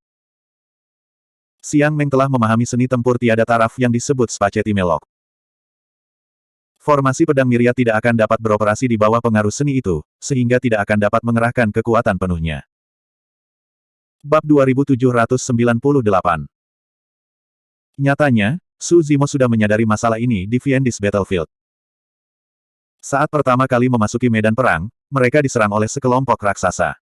Xiang Meng telah memahami seni tempur tiada taraf yang disebut Spaghetti Melok. Formasi pedang Myriad tidak akan dapat beroperasi di bawah pengaruh seni itu, sehingga tidak akan dapat mengerahkan kekuatan penuhnya. Bab 2798. Nyatanya, Su Zimo sudah menyadari masalah ini di Fiendis Battlefield. Saat pertama kali memasuki medan perang, mereka diserang oleh sekelompok raksasa.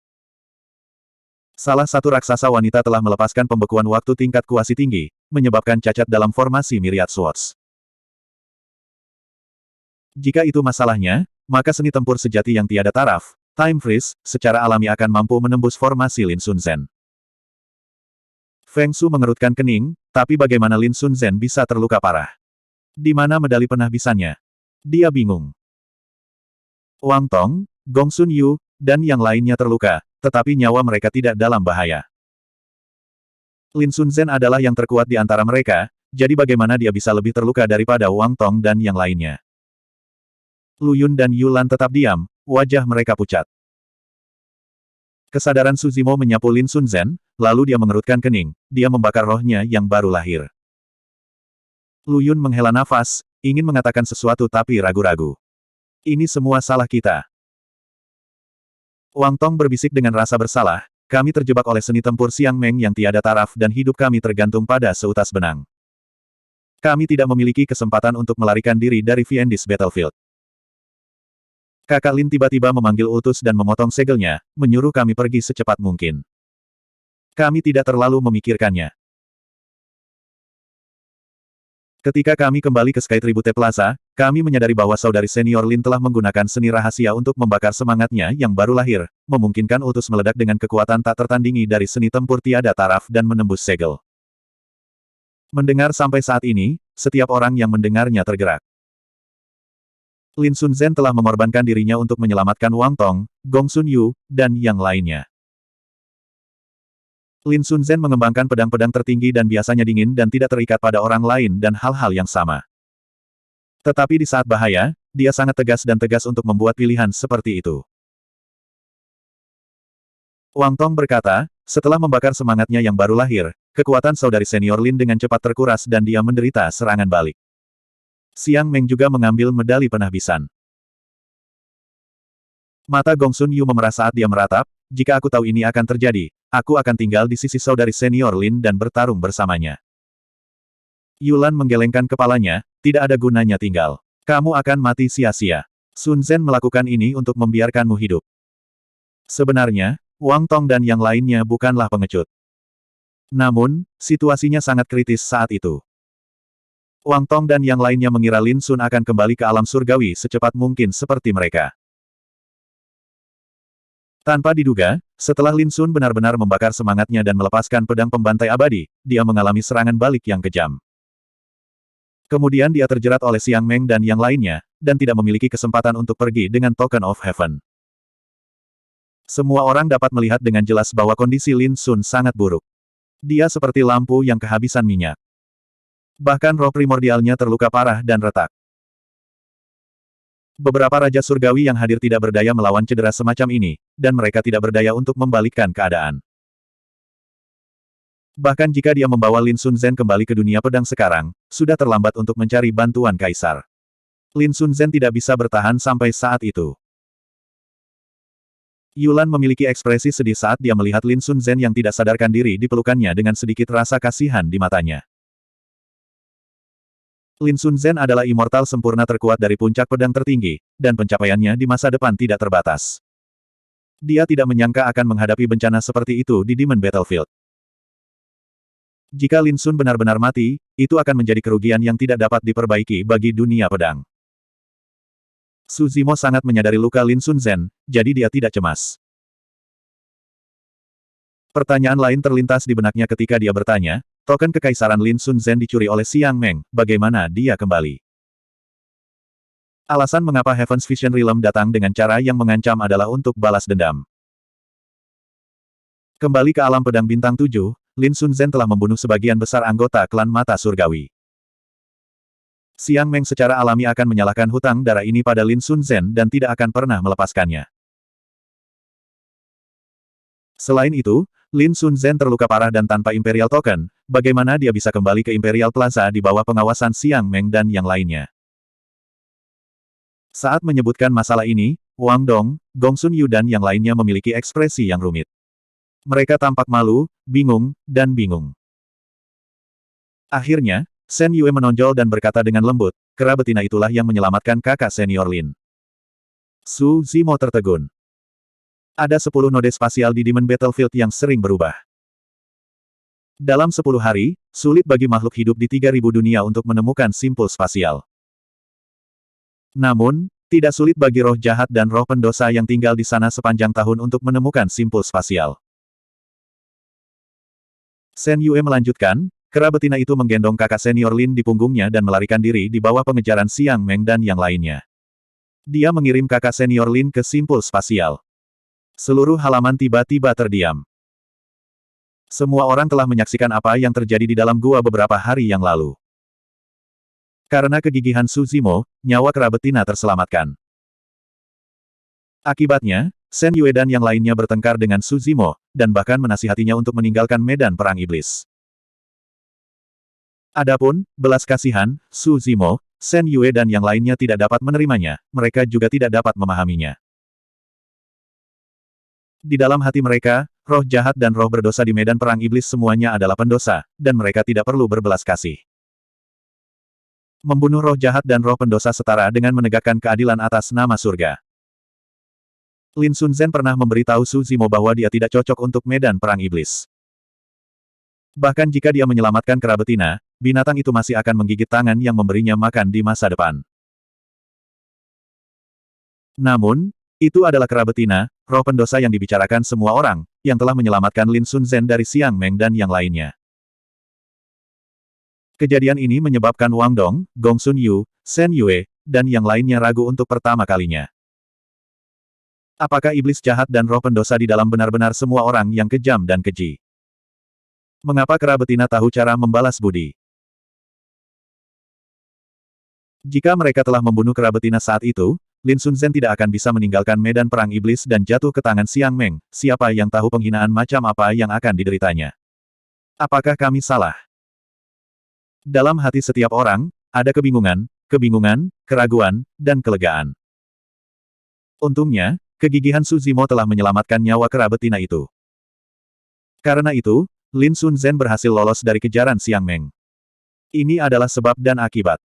Salah satu raksasa wanita telah melepaskan pembekuan waktu tingkat kuasi tinggi, menyebabkan cacat dalam formasi Myriad Swords. Jika itu masalahnya, maka seni tempur sejati yang tiada taraf, Time Freeze, secara alami akan mampu menembus formasi Lin Sunzhen. Feng Su mengerutkan kening, tapi bagaimana Lin Sunzhen bisa terluka parah? Di mana medali penahbisannya? Dia bingung. Wang Tong, Gong Sun Yu, dan yang lainnya terluka, tetapi nyawa mereka tidak dalam bahaya. Lin Sunzhen adalah yang terkuat di antara mereka, jadi bagaimana dia bisa lebih terluka daripada Wang Tong dan yang lainnya. Lu Yun dan Yulan tetap diam, wajah mereka pucat. Kesadaran Suzimo menyapu Lin Sunzhen, lalu dia mengerutkan kening, dia membakar rohnya yang baru lahir. Lu Yun menghela nafas, ingin mengatakan sesuatu tapi ragu-ragu. Ini semua salah kita. Wang Tong berbisik dengan rasa bersalah, kami terjebak oleh seni tempur Siang Meng yang tiada taraf dan hidup kami tergantung pada seutas benang. Kami tidak memiliki kesempatan untuk melarikan diri dari Fiendis Battlefield. Kakak Lin tiba-tiba memanggil utus dan memotong segelnya, menyuruh kami pergi secepat mungkin. Kami tidak terlalu memikirkannya. Ketika kami kembali ke Sky Tribute Plaza, kami menyadari bahwa saudari senior Lin telah menggunakan seni rahasia untuk membakar semangatnya yang baru lahir, memungkinkan utus meledak dengan kekuatan tak tertandingi dari seni tempur tiada taraf dan menembus segel. Mendengar sampai saat ini, setiap orang yang mendengarnya tergerak. Lin Sunzhen telah mengorbankan dirinya untuk menyelamatkan Wang Tong, Gong Sun Yu, dan yang lainnya. Lin Sunzhen mengembangkan pedang-pedang tertinggi dan biasanya dingin dan tidak terikat pada orang lain dan hal-hal yang sama. Tetapi di saat bahaya, dia sangat tegas dan tegas untuk membuat pilihan seperti itu. Wang Tong berkata, setelah membakar semangatnya yang baru lahir, kekuatan saudari senior Lin dengan cepat terkuras dan dia menderita serangan balik. Siang Meng juga mengambil medali penahbisan. Mata Gong Sun Yu memerah saat dia meratap, jika aku tahu ini akan terjadi, aku akan tinggal di sisi saudari senior Lin dan bertarung bersamanya. Yulan menggelengkan kepalanya, tidak ada gunanya tinggal. Kamu akan mati sia-sia. Sun Zhen melakukan ini untuk membiarkanmu hidup. Sebenarnya, Wang Tong dan yang lainnya bukanlah pengecut. Namun, situasinya sangat kritis saat itu. Wang Tong dan yang lainnya mengira Lin Sun akan kembali ke alam surgawi secepat mungkin seperti mereka. Tanpa diduga, setelah Lin Sun benar-benar membakar semangatnya dan melepaskan pedang pembantai abadi, dia mengalami serangan balik yang kejam. Kemudian dia terjerat oleh Siang Meng dan yang lainnya, dan tidak memiliki kesempatan untuk pergi dengan Token of Heaven. Semua orang dapat melihat dengan jelas bahwa kondisi Lin Sun sangat buruk. Dia seperti lampu yang kehabisan minyak. Bahkan roh primordialnya terluka parah dan retak. Beberapa Raja Surgawi yang hadir tidak berdaya melawan cedera semacam ini, dan mereka tidak berdaya untuk membalikkan keadaan. Bahkan jika dia membawa Lin Sunzhen kembali ke dunia pedang sekarang, sudah terlambat untuk mencari bantuan Kaisar. Lin Sunzhen tidak bisa bertahan sampai saat itu. Yulan memiliki ekspresi sedih saat dia melihat Lin Sunzhen yang tidak sadarkan diri di pelukannya dengan sedikit rasa kasihan di matanya. Lin Sunzhen adalah immortal sempurna terkuat dari puncak pedang tertinggi, dan pencapaiannya di masa depan tidak terbatas. Dia tidak menyangka akan menghadapi bencana seperti itu di Demon Battlefield. Jika Lin Sun benar-benar mati, itu akan menjadi kerugian yang tidak dapat diperbaiki bagi dunia pedang. Su Zimo sangat menyadari luka Lin Sunzhen, jadi dia tidak cemas. Pertanyaan lain terlintas di benaknya ketika dia bertanya, token kekaisaran Lin Sunzhen dicuri oleh Siang Meng, bagaimana dia kembali? Alasan mengapa Heaven's Vision Realm datang dengan cara yang mengancam adalah untuk balas dendam. Kembali ke alam pedang bintang 7, Lin Sunzhen telah membunuh sebagian besar anggota klan Mata Surgawi. Siang Meng secara alami akan menyalahkan hutang darah ini pada Lin Sunzhen dan tidak akan pernah melepaskannya. Selain itu, Lin Sunzhen terluka parah dan tanpa Imperial Token, bagaimana dia bisa kembali ke Imperial Plaza di bawah pengawasan Siang Meng dan yang lainnya. Saat menyebutkan masalah ini, Wang Dong, Gong Sun Yu dan yang lainnya memiliki ekspresi yang rumit. Mereka tampak malu, bingung, dan bingung. Akhirnya, Shen Yue menonjol dan berkata dengan lembut, kera betina itulah yang menyelamatkan kakak senior Lin. Su Zimo tertegun. Ada 10 node spasial di Demon Battlefield yang sering berubah. Dalam 10 hari, sulit bagi makhluk hidup di 3000 dunia untuk menemukan simpul spasial. Namun, tidak sulit bagi roh jahat dan roh pendosa yang tinggal di sana sepanjang tahun untuk menemukan simpul spasial. Shen Yue melanjutkan, kera betina itu menggendong kakak senior Lin di punggungnya dan melarikan diri di bawah pengejaran Siang Meng dan yang lainnya. Dia mengirim kakak senior Lin ke simpul spasial. Seluruh halaman tiba-tiba terdiam. Semua orang telah menyaksikan apa yang terjadi di dalam gua beberapa hari yang lalu. Karena kegigihan Su Zimo, nyawa kerabat Tina terselamatkan. Akibatnya, Shen Yue dan yang lainnya bertengkar dengan Su Zimo, dan bahkan menasihatinya untuk meninggalkan medan perang iblis. Adapun, belas kasihan, Su Zimo, Shen Yue dan yang lainnya tidak dapat menerimanya, mereka juga tidak dapat memahaminya. Di dalam hati mereka, roh jahat dan roh berdosa di medan perang iblis semuanya adalah pendosa, dan mereka tidak perlu berbelas kasih. Membunuh roh jahat dan roh pendosa setara dengan menegakkan keadilan atas nama surga. Lin Sunzhen pernah memberitahu Su Zimo bahwa dia tidak cocok untuk medan perang iblis. Bahkan jika dia menyelamatkan kerabat Tina, binatang itu masih akan menggigit tangan yang memberinya makan di masa depan. Namun, itu adalah kerabat Tina, roh pendosa yang dibicarakan semua orang, yang telah menyelamatkan Lin Sunzhen dari Xiang Meng dan yang lainnya. Kejadian ini menyebabkan Wang Dong, Gong Sun Yu, Shen Yue, dan yang lainnya ragu untuk pertama kalinya. Apakah iblis jahat dan roh pendosa di dalam benar-benar semua orang yang kejam dan keji? Mengapa kerabat Tina tahu cara membalas budi? Jika mereka telah membunuh kerabat Tina saat itu, Lin Sunzhen tidak akan bisa meninggalkan medan perang iblis dan jatuh ke tangan Xiang Meng. Siapa yang tahu penghinaan macam apa yang akan dideritanya? Apakah kami salah? Dalam hati setiap orang, ada kebingungan, keraguan, dan kelegaan. Untungnya, kegigihan Su Zimo telah menyelamatkan nyawa kerabat Tina itu. Karena itu, Lin Sunzhen berhasil lolos dari kejaran Xiang Meng. Ini adalah sebab dan akibat.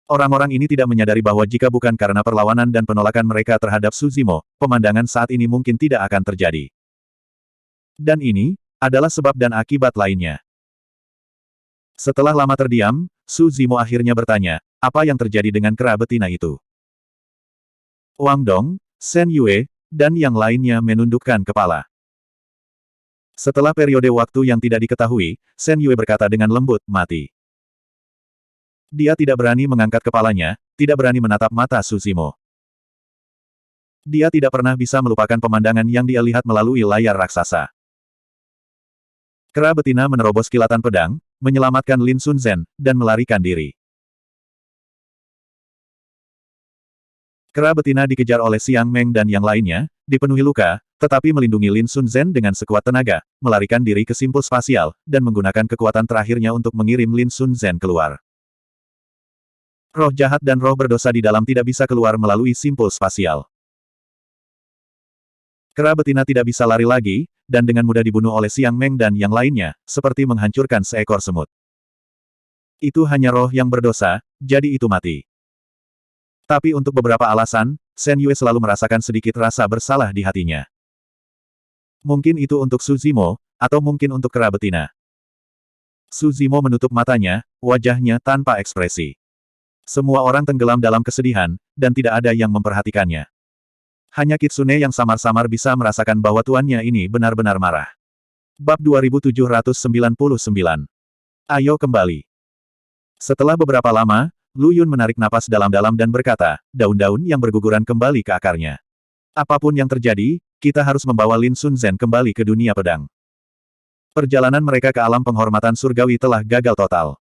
Orang-orang ini tidak menyadari bahwa jika bukan karena perlawanan dan penolakan mereka terhadap Su Zimo, pemandangan saat ini mungkin tidak akan terjadi. Dan ini adalah sebab dan akibat lainnya. Setelah lama terdiam, Su Zimo akhirnya bertanya, apa yang terjadi dengan kerabat Tina itu? Wang Dong, Shen Yue, dan yang lainnya menundukkan kepala. Setelah periode waktu yang tidak diketahui, Shen Yue berkata dengan lembut, mati. Dia tidak berani mengangkat kepalanya, tidak berani menatap mata Su Zimo. Dia tidak pernah bisa melupakan pemandangan yang dia lihat melalui layar raksasa. Kerabat Tina menerobos kilatan pedang, menyelamatkan Lin Sunzhen, dan melarikan diri. Kerabat Tina dikejar oleh Xiang Meng dan yang lainnya, dipenuhi luka, tetapi melindungi Lin Sunzhen dengan sekuat tenaga, melarikan diri ke simpul spasial, dan menggunakan kekuatan terakhirnya untuk mengirim Lin Sunzhen keluar. Roh jahat dan roh berdosa di dalam tidak bisa keluar melalui simpul spasial. Kerabat Tina tidak bisa lari lagi, dan dengan mudah dibunuh oleh Xiang Meng dan yang lainnya, seperti menghancurkan seekor semut. Itu hanya roh yang berdosa, jadi itu mati. Tapi untuk beberapa alasan, Shen Yue selalu merasakan sedikit rasa bersalah di hatinya. Mungkin itu untuk Su Zimo, atau mungkin untuk kerabat Tina. Su Zimo menutup matanya, wajahnya tanpa ekspresi. Semua orang tenggelam dalam kesedihan, dan tidak ada yang memperhatikannya. Hanya Kitsune yang samar-samar bisa merasakan bahwa tuannya ini benar-benar marah. Bab 2799. Ayo kembali. Setelah beberapa lama, Lu Yun menarik napas dalam-dalam dan berkata, daun-daun yang berguguran kembali ke akarnya. Apapun yang terjadi, kita harus membawa Lin Sunzhen kembali ke dunia pedang. Perjalanan mereka ke alam penghormatan surgawi telah gagal total.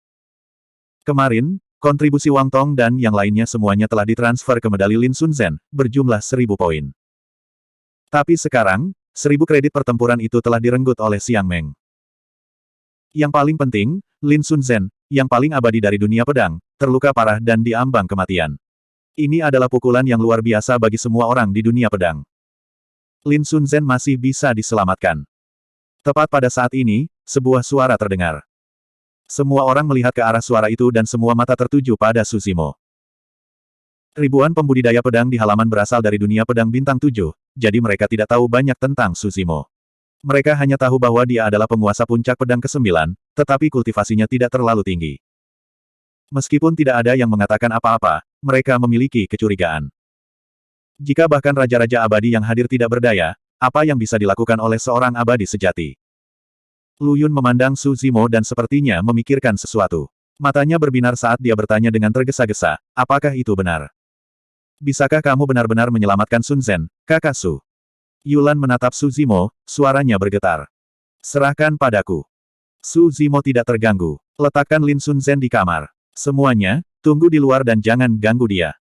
Kemarin, kontribusi Wang Tong dan yang lainnya semuanya telah ditransfer ke medali Lin Sunzhen, berjumlah 1000 poin. Tapi sekarang, 1000 kredit pertempuran itu telah direnggut oleh Xiang Meng. Yang paling penting, Lin Sunzhen, yang paling abadi dari dunia pedang, terluka parah dan diambang kematian. Ini adalah pukulan yang luar biasa bagi semua orang di dunia pedang. Lin Sunzhen masih bisa diselamatkan. Tepat pada saat ini, sebuah suara terdengar. Semua orang melihat ke arah suara itu dan semua mata tertuju pada Su Zimo. Ribuan pembudidaya pedang di halaman berasal dari dunia pedang bintang 7, jadi mereka tidak tahu banyak tentang Su Zimo. Mereka hanya tahu bahwa dia adalah penguasa puncak pedang ke-9, tetapi kultivasinya tidak terlalu tinggi. Meskipun tidak ada yang mengatakan apa-apa, mereka memiliki kecurigaan. Jika bahkan raja-raja abadi yang hadir tidak berdaya, apa yang bisa dilakukan oleh seorang abadi sejati? Lu Yun memandang Su Zimo dan sepertinya memikirkan sesuatu. Matanya berbinar saat dia bertanya dengan tergesa-gesa, apakah itu benar? Bisakah kamu benar-benar menyelamatkan Sun Zhen, kakak Su? Yulan menatap Su Zimo, suaranya bergetar. Serahkan padaku. Su Zimo tidak terganggu. Letakkan Lin Sun Zhen di kamar. Semuanya, tunggu di luar dan jangan ganggu dia.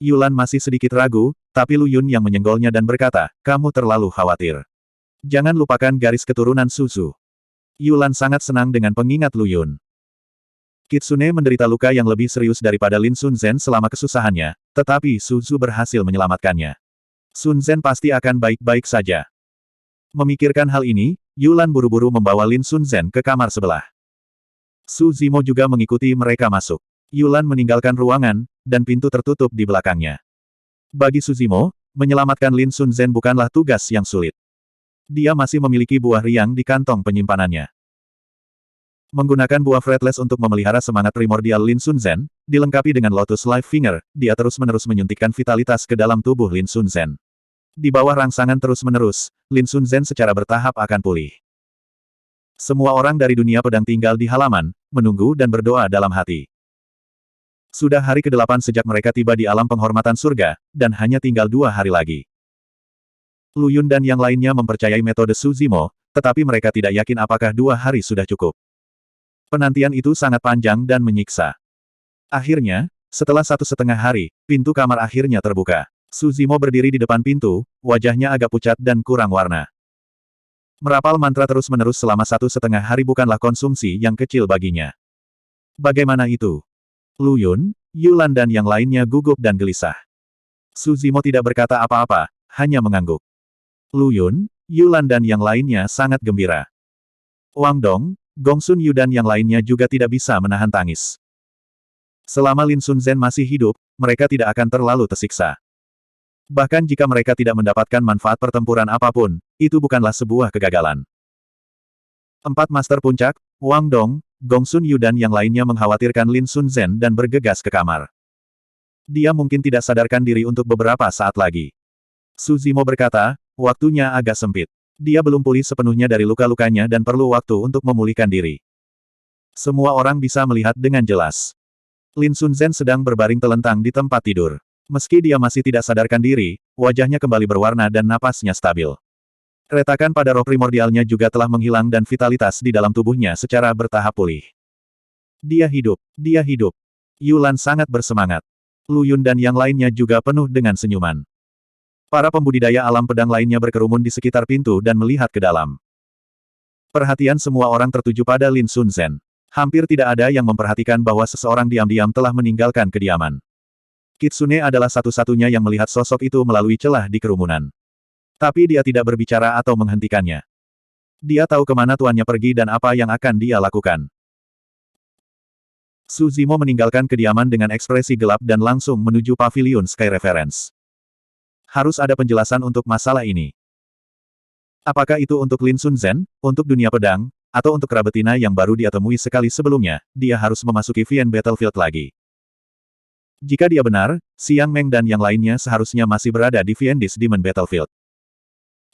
Yulan masih sedikit ragu, tapi Lu Yun yang menyenggolnya dan berkata, kamu terlalu khawatir. Jangan lupakan garis keturunan Suzu. Yulan sangat senang dengan pengingat Lu Yun. Kitsune menderita luka yang lebih serius daripada Lin Sun Zhen selama kesusahannya, tetapi Suzu berhasil menyelamatkannya. Sun Zhen pasti akan baik-baik saja. Memikirkan hal ini, Yulan buru-buru membawa Lin Sun Zhen ke kamar sebelah. Su Zimo juga mengikuti mereka masuk. Yulan meninggalkan ruangan, dan pintu tertutup di belakangnya. Bagi Su Zimo, menyelamatkan Lin Sun Zhen bukanlah tugas yang sulit. Dia masih memiliki buah riang di kantong penyimpanannya. Menggunakan buah fretless untuk memelihara semangat primordial Lin Sun Zhen, dilengkapi dengan Lotus Life Finger, dia terus-menerus menyuntikkan vitalitas ke dalam tubuh Lin Sun Zhen. Di bawah rangsangan terus-menerus, Lin Sun Zhen secara bertahap akan pulih. Semua orang dari dunia pedang tinggal di halaman, menunggu dan berdoa dalam hati. Sudah hari ke-8 sejak mereka tiba di alam penghormatan surga, dan hanya tinggal 2 hari lagi. Lu Yun dan yang lainnya mempercayai metode Su Zimo, tetapi mereka tidak yakin apakah 2 hari sudah cukup. Penantian itu sangat panjang dan menyiksa. Akhirnya, setelah 1,5 hari, pintu kamar akhirnya terbuka. Su Zimo berdiri di depan pintu, wajahnya agak pucat dan kurang warna. Merapal mantra terus-menerus selama 1,5 hari bukanlah konsumsi yang kecil baginya. Bagaimana itu? Lu Yun, Yulan dan yang lainnya gugup dan gelisah. Su Zimo tidak berkata apa-apa, hanya mengangguk. Lu Yun, Yulan dan yang lainnya sangat gembira. Wang Dong, Gong Sun Yu dan yang lainnya juga tidak bisa menahan tangis. Selama Lin Sun Zhen masih hidup, mereka tidak akan terlalu tersiksa. Bahkan jika mereka tidak mendapatkan manfaat pertempuran apapun, itu bukanlah sebuah kegagalan. 4 Master Puncak, Wang Dong, Gong Sun Yu dan yang lainnya mengkhawatirkan Lin Sun Zhen dan bergegas ke kamar. Dia mungkin tidak sadarkan diri untuk beberapa saat lagi. Su Zimo berkata, waktunya agak sempit. Dia belum pulih sepenuhnya dari luka-lukanya dan perlu waktu untuk memulihkan diri. Semua orang bisa melihat dengan jelas. Lin Sun Zhen sedang berbaring telentang di tempat tidur. Meski dia masih tidak sadarkan diri, wajahnya kembali berwarna dan napasnya stabil. Retakan pada roh primordialnya juga telah menghilang dan vitalitas di dalam tubuhnya secara bertahap pulih. Dia hidup, dia hidup. Yulan sangat bersemangat. Lu Yun dan yang lainnya juga penuh dengan senyuman. Para pembudidaya alam pedang lainnya berkerumun di sekitar pintu dan melihat ke dalam. Perhatian semua orang tertuju pada Lin Sun Zhen. Hampir tidak ada yang memperhatikan bahwa seseorang diam-diam telah meninggalkan kediaman. Kitsune adalah satu-satunya yang melihat sosok itu melalui celah di kerumunan. Tapi dia tidak berbicara atau menghentikannya. Dia tahu kemana tuannya pergi dan apa yang akan dia lakukan. Su Zimo meninggalkan kediaman dengan ekspresi gelap dan langsung menuju pavilion Sky Reference. Harus ada penjelasan untuk masalah ini. Apakah itu untuk Lin Sun Zhen, untuk dunia pedang, atau untuk Rabetina yang baru dia temui sekali sebelumnya, dia harus memasuki Vian Battlefield lagi. Jika dia benar, Xiang Meng dan yang lainnya seharusnya masih berada di Viendis Demon Battlefield.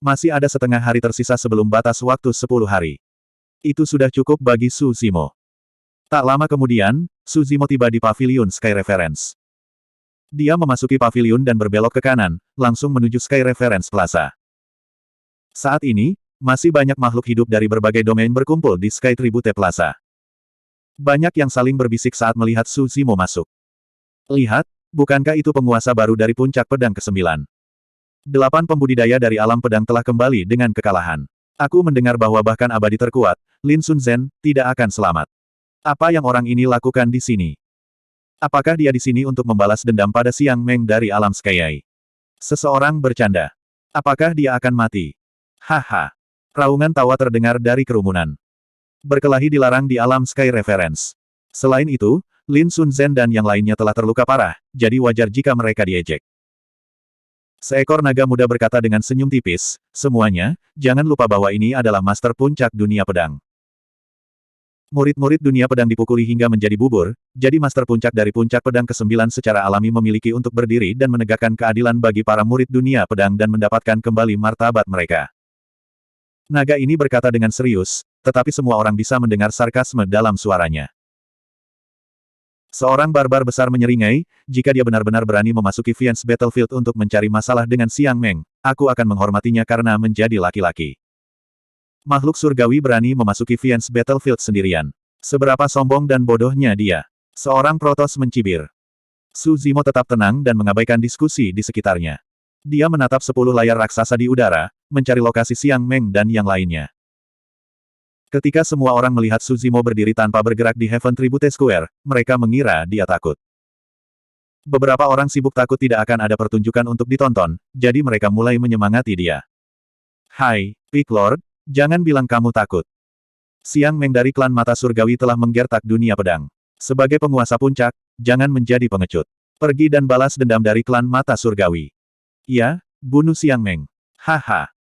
Masih ada setengah hari tersisa sebelum batas waktu 10 hari. Itu sudah cukup bagi Su Zimo. Tak lama kemudian, Su Zimo tiba di pavilion Sky Reference. Dia memasuki pavilion dan berbelok ke kanan, langsung menuju Sky Reference Plaza. Saat ini, masih banyak makhluk hidup dari berbagai domain berkumpul di Sky Tribute Plaza. Banyak yang saling berbisik saat melihat Su Zimo masuk. Lihat, bukankah itu penguasa baru dari puncak pedang ke-9? 8 pembudidaya dari alam pedang telah kembali dengan kekalahan. Aku mendengar bahwa bahkan abadi terkuat, Lin Sun Zhen, tidak akan selamat. Apa yang orang ini lakukan di sini? Apakah dia di sini untuk membalas dendam pada Xiang Meng dari alam Skyai? Seseorang bercanda. Apakah dia akan mati? Haha. Raungan tawa terdengar dari kerumunan. Berkelahi dilarang di alam Sky Reference. Selain itu, Lin Sun Zhen dan yang lainnya telah terluka parah, jadi wajar jika mereka diejek. Seekor naga muda berkata dengan senyum tipis, semuanya, jangan lupa bahwa ini adalah master puncak dunia pedang. Murid-murid dunia pedang dipukuli hingga menjadi bubur, jadi master puncak dari puncak pedang ke-9 secara alami memiliki untuk berdiri dan menegakkan keadilan bagi para murid dunia pedang dan mendapatkan kembali martabat mereka. Naga ini berkata dengan serius, tetapi semua orang bisa mendengar sarkasme dalam suaranya. Seorang barbar besar menyeringai, jika dia benar-benar berani memasuki Vian's Battlefield untuk mencari masalah dengan Xiang Meng, aku akan menghormatinya karena menjadi laki-laki. Makhluk surgawi berani memasuki Vian's Battlefield sendirian. Seberapa sombong dan bodohnya dia. Seorang Protoss mencibir. Su Zimo tetap tenang dan mengabaikan diskusi di sekitarnya. Dia menatap 10 layar raksasa di udara, mencari lokasi Xiang Meng dan yang lainnya. Ketika semua orang melihat Su Zimo berdiri tanpa bergerak di Heaven Tribute Square, mereka mengira dia takut. Beberapa orang sibuk takut tidak akan ada pertunjukan untuk ditonton, jadi mereka mulai menyemangati dia. Hai, Peak Lord, jangan bilang kamu takut. Xiang Meng dari klan mata surgawi telah menggertak dunia pedang. Sebagai penguasa puncak, jangan menjadi pengecut. Pergi dan balas dendam dari klan mata surgawi. Ya, bunuh Xiang Meng. Haha.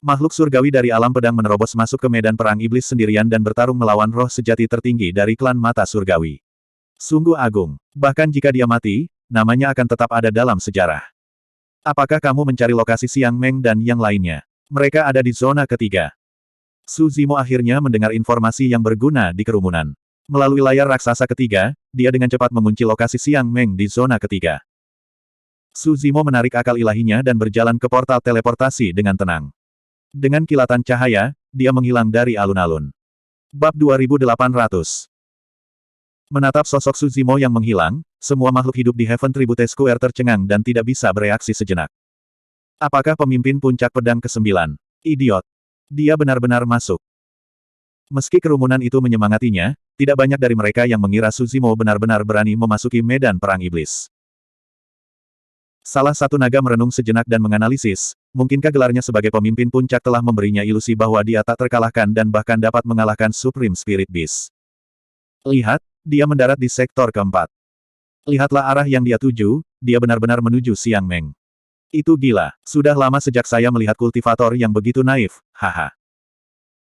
Makhluk surgawi dari alam pedang menerobos masuk ke medan perang iblis sendirian dan bertarung melawan roh sejati tertinggi dari klan mata surgawi. Sungguh agung. Bahkan jika dia mati, namanya akan tetap ada dalam sejarah. Apakah kamu mencari lokasi Xiang Meng dan yang lainnya? Mereka ada di zona ketiga. Su Zimo akhirnya mendengar informasi yang berguna di kerumunan. Melalui layar raksasa ketiga, dia dengan cepat mengunci lokasi Xiang Meng di zona ketiga. Su Zimo menarik akal ilahinya dan berjalan ke portal teleportasi dengan tenang. Dengan kilatan cahaya, dia menghilang dari alun-alun. Bab 2800. Menatap sosok Su Zimo yang menghilang, semua makhluk hidup di Heaven Tribute Square tercengang dan tidak bisa bereaksi sejenak. Apakah pemimpin puncak pedang ke-9? Idiot. Dia benar-benar masuk. Meski kerumunan itu menyemangatinya, tidak banyak dari mereka yang mengira Su Zimo benar-benar berani memasuki medan perang iblis. Salah satu naga merenung sejenak dan menganalisis, mungkinkah gelarnya sebagai pemimpin puncak telah memberinya ilusi bahwa dia tak terkalahkan dan bahkan dapat mengalahkan Supreme Spirit Beast. Lihat, dia mendarat di sektor keempat. Lihatlah arah yang dia tuju, dia benar-benar menuju Xiang Meng. Itu gila, sudah lama sejak saya melihat kultivator yang begitu naif, haha.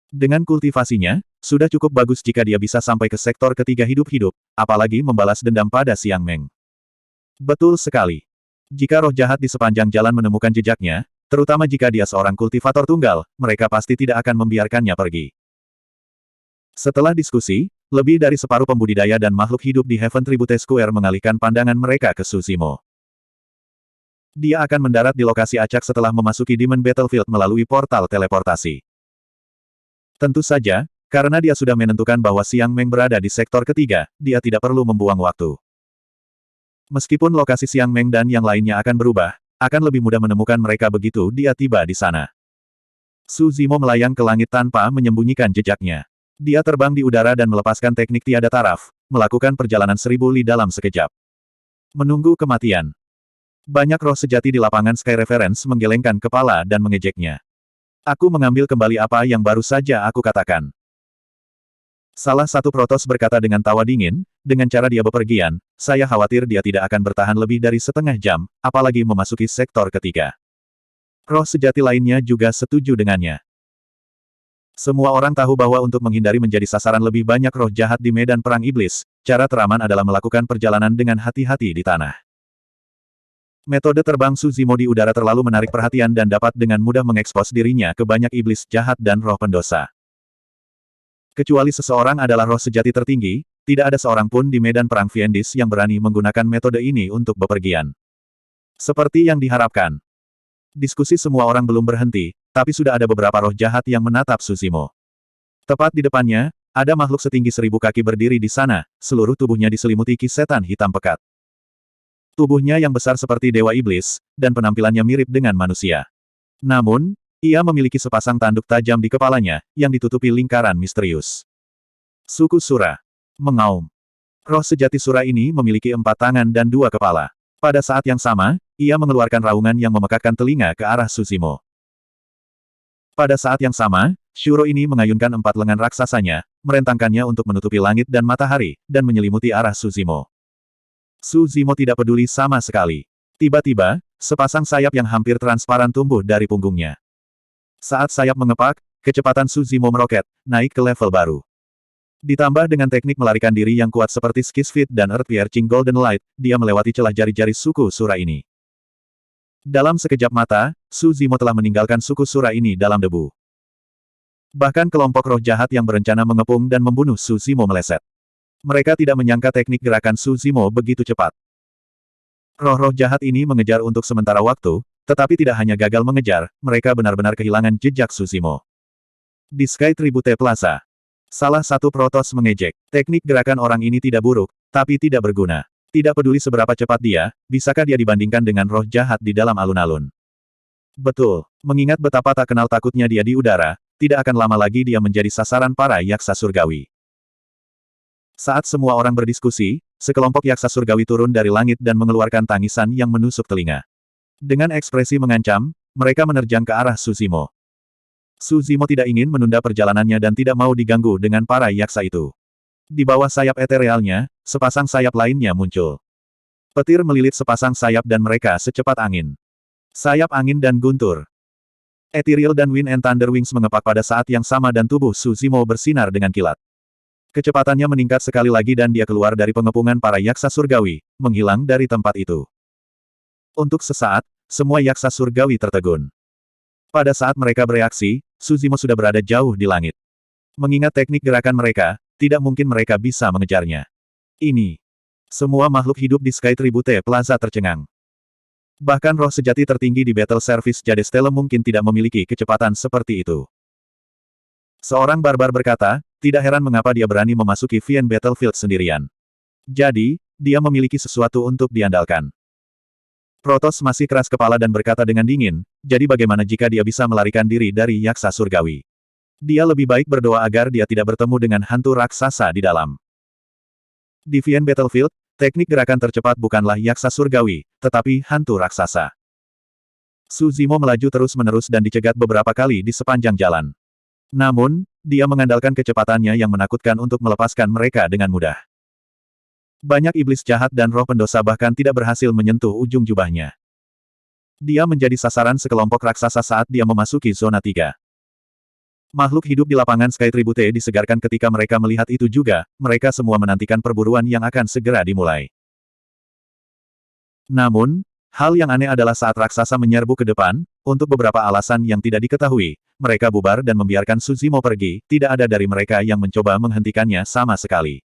Dengan kultivasinya, sudah cukup bagus jika dia bisa sampai ke sektor ketiga hidup-hidup, apalagi membalas dendam pada Xiang Meng. Betul sekali. Jika roh jahat di sepanjang jalan menemukan jejaknya, terutama jika dia seorang kultivator tunggal, mereka pasti tidak akan membiarkannya pergi. Setelah diskusi, lebih dari separuh pembudidaya dan makhluk hidup di Heaven Tribute Square mengalihkan pandangan mereka ke Su Zimo. Dia akan mendarat di lokasi acak setelah memasuki Demon Battlefield melalui portal teleportasi. Tentu saja, karena dia sudah menentukan bahwa Xiang Meng berada di sektor ketiga, dia tidak perlu membuang waktu. Meskipun lokasi Xiang Meng dan yang lainnya akan berubah, akan lebih mudah menemukan mereka begitu dia tiba di sana. Su Zimo melayang ke langit tanpa menyembunyikan jejaknya. Dia terbang di udara dan melepaskan teknik tiada taraf, melakukan perjalanan 1000 li dalam sekejap. Menunggu kematian. Banyak roh sejati di lapangan Sky Reference menggelengkan kepala dan mengejeknya. Aku mengambil kembali apa yang baru saja aku katakan. Salah satu Protoss berkata dengan tawa dingin, dengan cara dia bepergian, saya khawatir dia tidak akan bertahan lebih dari setengah jam, apalagi memasuki sektor ketiga. Roh sejati lainnya juga setuju dengannya. Semua orang tahu bahwa untuk menghindari menjadi sasaran lebih banyak roh jahat di medan perang iblis, cara teraman adalah melakukan perjalanan dengan hati-hati di tanah. Metode terbang Su Zimo di udara terlalu menarik perhatian dan dapat dengan mudah mengekspos dirinya ke banyak iblis jahat dan roh pendosa. Kecuali seseorang adalah roh sejati tertinggi, tidak ada seorang pun di medan perang Viendis yang berani menggunakan metode ini untuk bepergian. Seperti yang diharapkan. Diskusi semua orang belum berhenti, tapi sudah ada beberapa roh jahat yang menatap Su Zimo. Tepat di depannya, ada makhluk setinggi 1000 kaki berdiri di sana, seluruh tubuhnya diselimuti kisetan hitam pekat. Tubuhnya yang besar seperti dewa iblis, dan penampilannya mirip dengan manusia. Namun, ia memiliki sepasang tanduk tajam di kepalanya, yang ditutupi lingkaran misterius. Suku Sura. Mengaum. Roh sejati Sura ini memiliki 4 tangan dan 2 kepala. Pada saat yang sama, ia mengeluarkan raungan yang memekakkan telinga ke arah Su Zimo. Pada saat yang sama, Shuro ini mengayunkan 4 lengan raksasanya, merentangkannya untuk menutupi langit dan matahari, dan menyelimuti arah Su Zimo. Su Zimo tidak peduli sama sekali. Tiba-tiba, sepasang sayap yang hampir transparan tumbuh dari punggungnya. Saat sayap mengepak, kecepatan Su Zimo meroket, naik ke level baru. Ditambah dengan teknik melarikan diri yang kuat seperti Skies Fit dan Earth Piercing Golden Light, dia melewati celah jari-jari suku Sura ini. Dalam sekejap mata, Su Zimo telah meninggalkan suku Sura ini dalam debu. Bahkan kelompok roh jahat yang berencana mengepung dan membunuh Su Zimo meleset. Mereka tidak menyangka teknik gerakan Su Zimo begitu cepat. Roh-roh jahat ini mengejar untuk sementara waktu, tetapi tidak hanya gagal mengejar, mereka benar-benar kehilangan jejak Su Zimo. Di Sky Tribute Plaza, salah satu protos mengejek. Teknik gerakan orang ini tidak buruk, tapi tidak berguna. Tidak peduli seberapa cepat dia, bisakah dia dibandingkan dengan roh jahat di dalam alun-alun? Betul, mengingat betapa tak kenal takutnya dia di udara, tidak akan lama lagi dia menjadi sasaran para yaksa surgawi. Saat semua orang berdiskusi, sekelompok yaksa surgawi turun dari langit dan mengeluarkan tangisan yang menusuk telinga. Dengan ekspresi mengancam, mereka menerjang ke arah Su Zimo. Su Zimo tidak ingin menunda perjalanannya dan tidak mau diganggu dengan para yaksa itu. Di bawah sayap eterealnya, sepasang sayap lainnya muncul. Petir melilit sepasang sayap dan mereka secepat angin. Sayap angin dan guntur. Ethereal dan Wind and Thunder Wings mengepak pada saat yang sama dan tubuh Su Zimo bersinar dengan kilat. Kecepatannya meningkat sekali lagi dan dia keluar dari pengepungan para yaksa surgawi, menghilang dari tempat itu. Untuk sesaat, semua yaksa surgawi tertegun. Pada saat mereka bereaksi, Su Zimo sudah berada jauh di langit. Mengingat teknik gerakan mereka, tidak mungkin mereka bisa mengejarnya. Ini. Semua makhluk hidup di Sky Tribute Plaza tercengang. Bahkan roh sejati tertinggi di Battle Service Jade Stella mungkin tidak memiliki kecepatan seperti itu. Seorang barbar berkata, tidak heran mengapa dia berani memasuki Vien Battlefield sendirian. Jadi, dia memiliki sesuatu untuk diandalkan. Protos masih keras kepala dan berkata dengan dingin, jadi bagaimana jika dia bisa melarikan diri dari yaksa surgawi? Dia lebih baik berdoa agar dia tidak bertemu dengan hantu raksasa di dalam. Di Vien Battlefield, teknik gerakan tercepat bukanlah yaksa surgawi, tetapi hantu raksasa. Su Zimo melaju terus-menerus dan dicegat beberapa kali di sepanjang jalan. Namun, dia mengandalkan kecepatannya yang menakutkan untuk melepaskan mereka dengan mudah. Banyak iblis jahat dan roh pendosa bahkan tidak berhasil menyentuh ujung jubahnya. Dia menjadi sasaran sekelompok raksasa saat dia memasuki zona 3. Makhluk hidup di lapangan Sky Tribute disegarkan ketika mereka melihat itu juga, mereka semua menantikan perburuan yang akan segera dimulai. Namun, hal yang aneh adalah saat raksasa menyerbu ke depan, untuk beberapa alasan yang tidak diketahui, mereka bubar dan membiarkan Su Zimo pergi, tidak ada dari mereka yang mencoba menghentikannya sama sekali.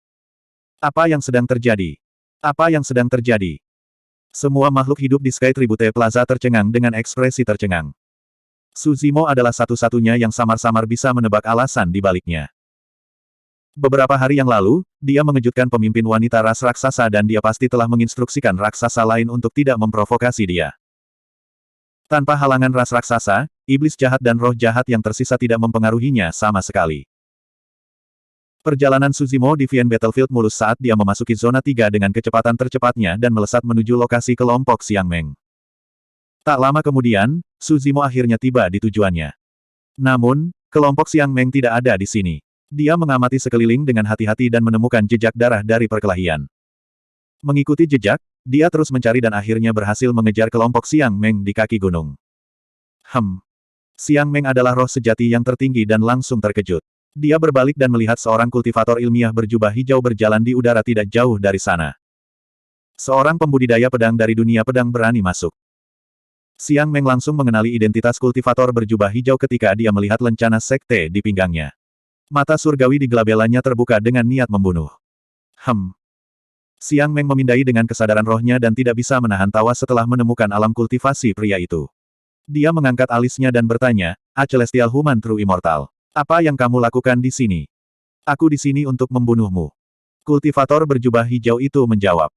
Apa yang sedang terjadi? Apa yang sedang terjadi? Semua makhluk hidup di Sky Tribute Plaza tercengang dengan ekspresi tercengang. Su Zimo adalah satu-satunya yang samar-samar bisa menebak alasan di baliknya. Beberapa hari yang lalu, dia mengejutkan pemimpin wanita ras raksasa dan dia pasti telah menginstruksikan raksasa lain untuk tidak memprovokasi dia. Tanpa halangan ras raksasa, iblis jahat dan roh jahat yang tersisa tidak mempengaruhinya sama sekali. Perjalanan Su Zimo di Vien Battlefield mulus saat dia memasuki zona 3 dengan kecepatan tercepatnya dan melesat menuju lokasi kelompok Xiangmeng. Tak lama kemudian, Su Zimo akhirnya tiba di tujuannya. Namun, kelompok Xiangmeng tidak ada di sini. Dia mengamati sekeliling dengan hati-hati dan menemukan jejak darah dari perkelahian. Mengikuti jejak, dia terus mencari dan akhirnya berhasil mengejar kelompok Xiangmeng di kaki gunung. Xiangmeng adalah roh sejati yang tertinggi dan langsung terkejut. Dia berbalik dan melihat seorang kultivator ilmiah berjubah hijau berjalan di udara tidak jauh dari sana. Seorang pembudidaya pedang dari dunia pedang berani masuk. Xiangmeng langsung mengenali identitas kultivator berjubah hijau ketika dia melihat lencana sekte di pinggangnya. Mata surgawi di gelabelanya terbuka dengan niat membunuh. Xiangmeng memindai dengan kesadaran rohnya dan tidak bisa menahan tawa setelah menemukan alam kultivasi pria itu. Dia mengangkat alisnya dan bertanya, "A Celestial Human True Immortal. Apa yang kamu lakukan di sini?" "Aku di sini untuk membunuhmu." Kultivator berjubah hijau itu menjawab.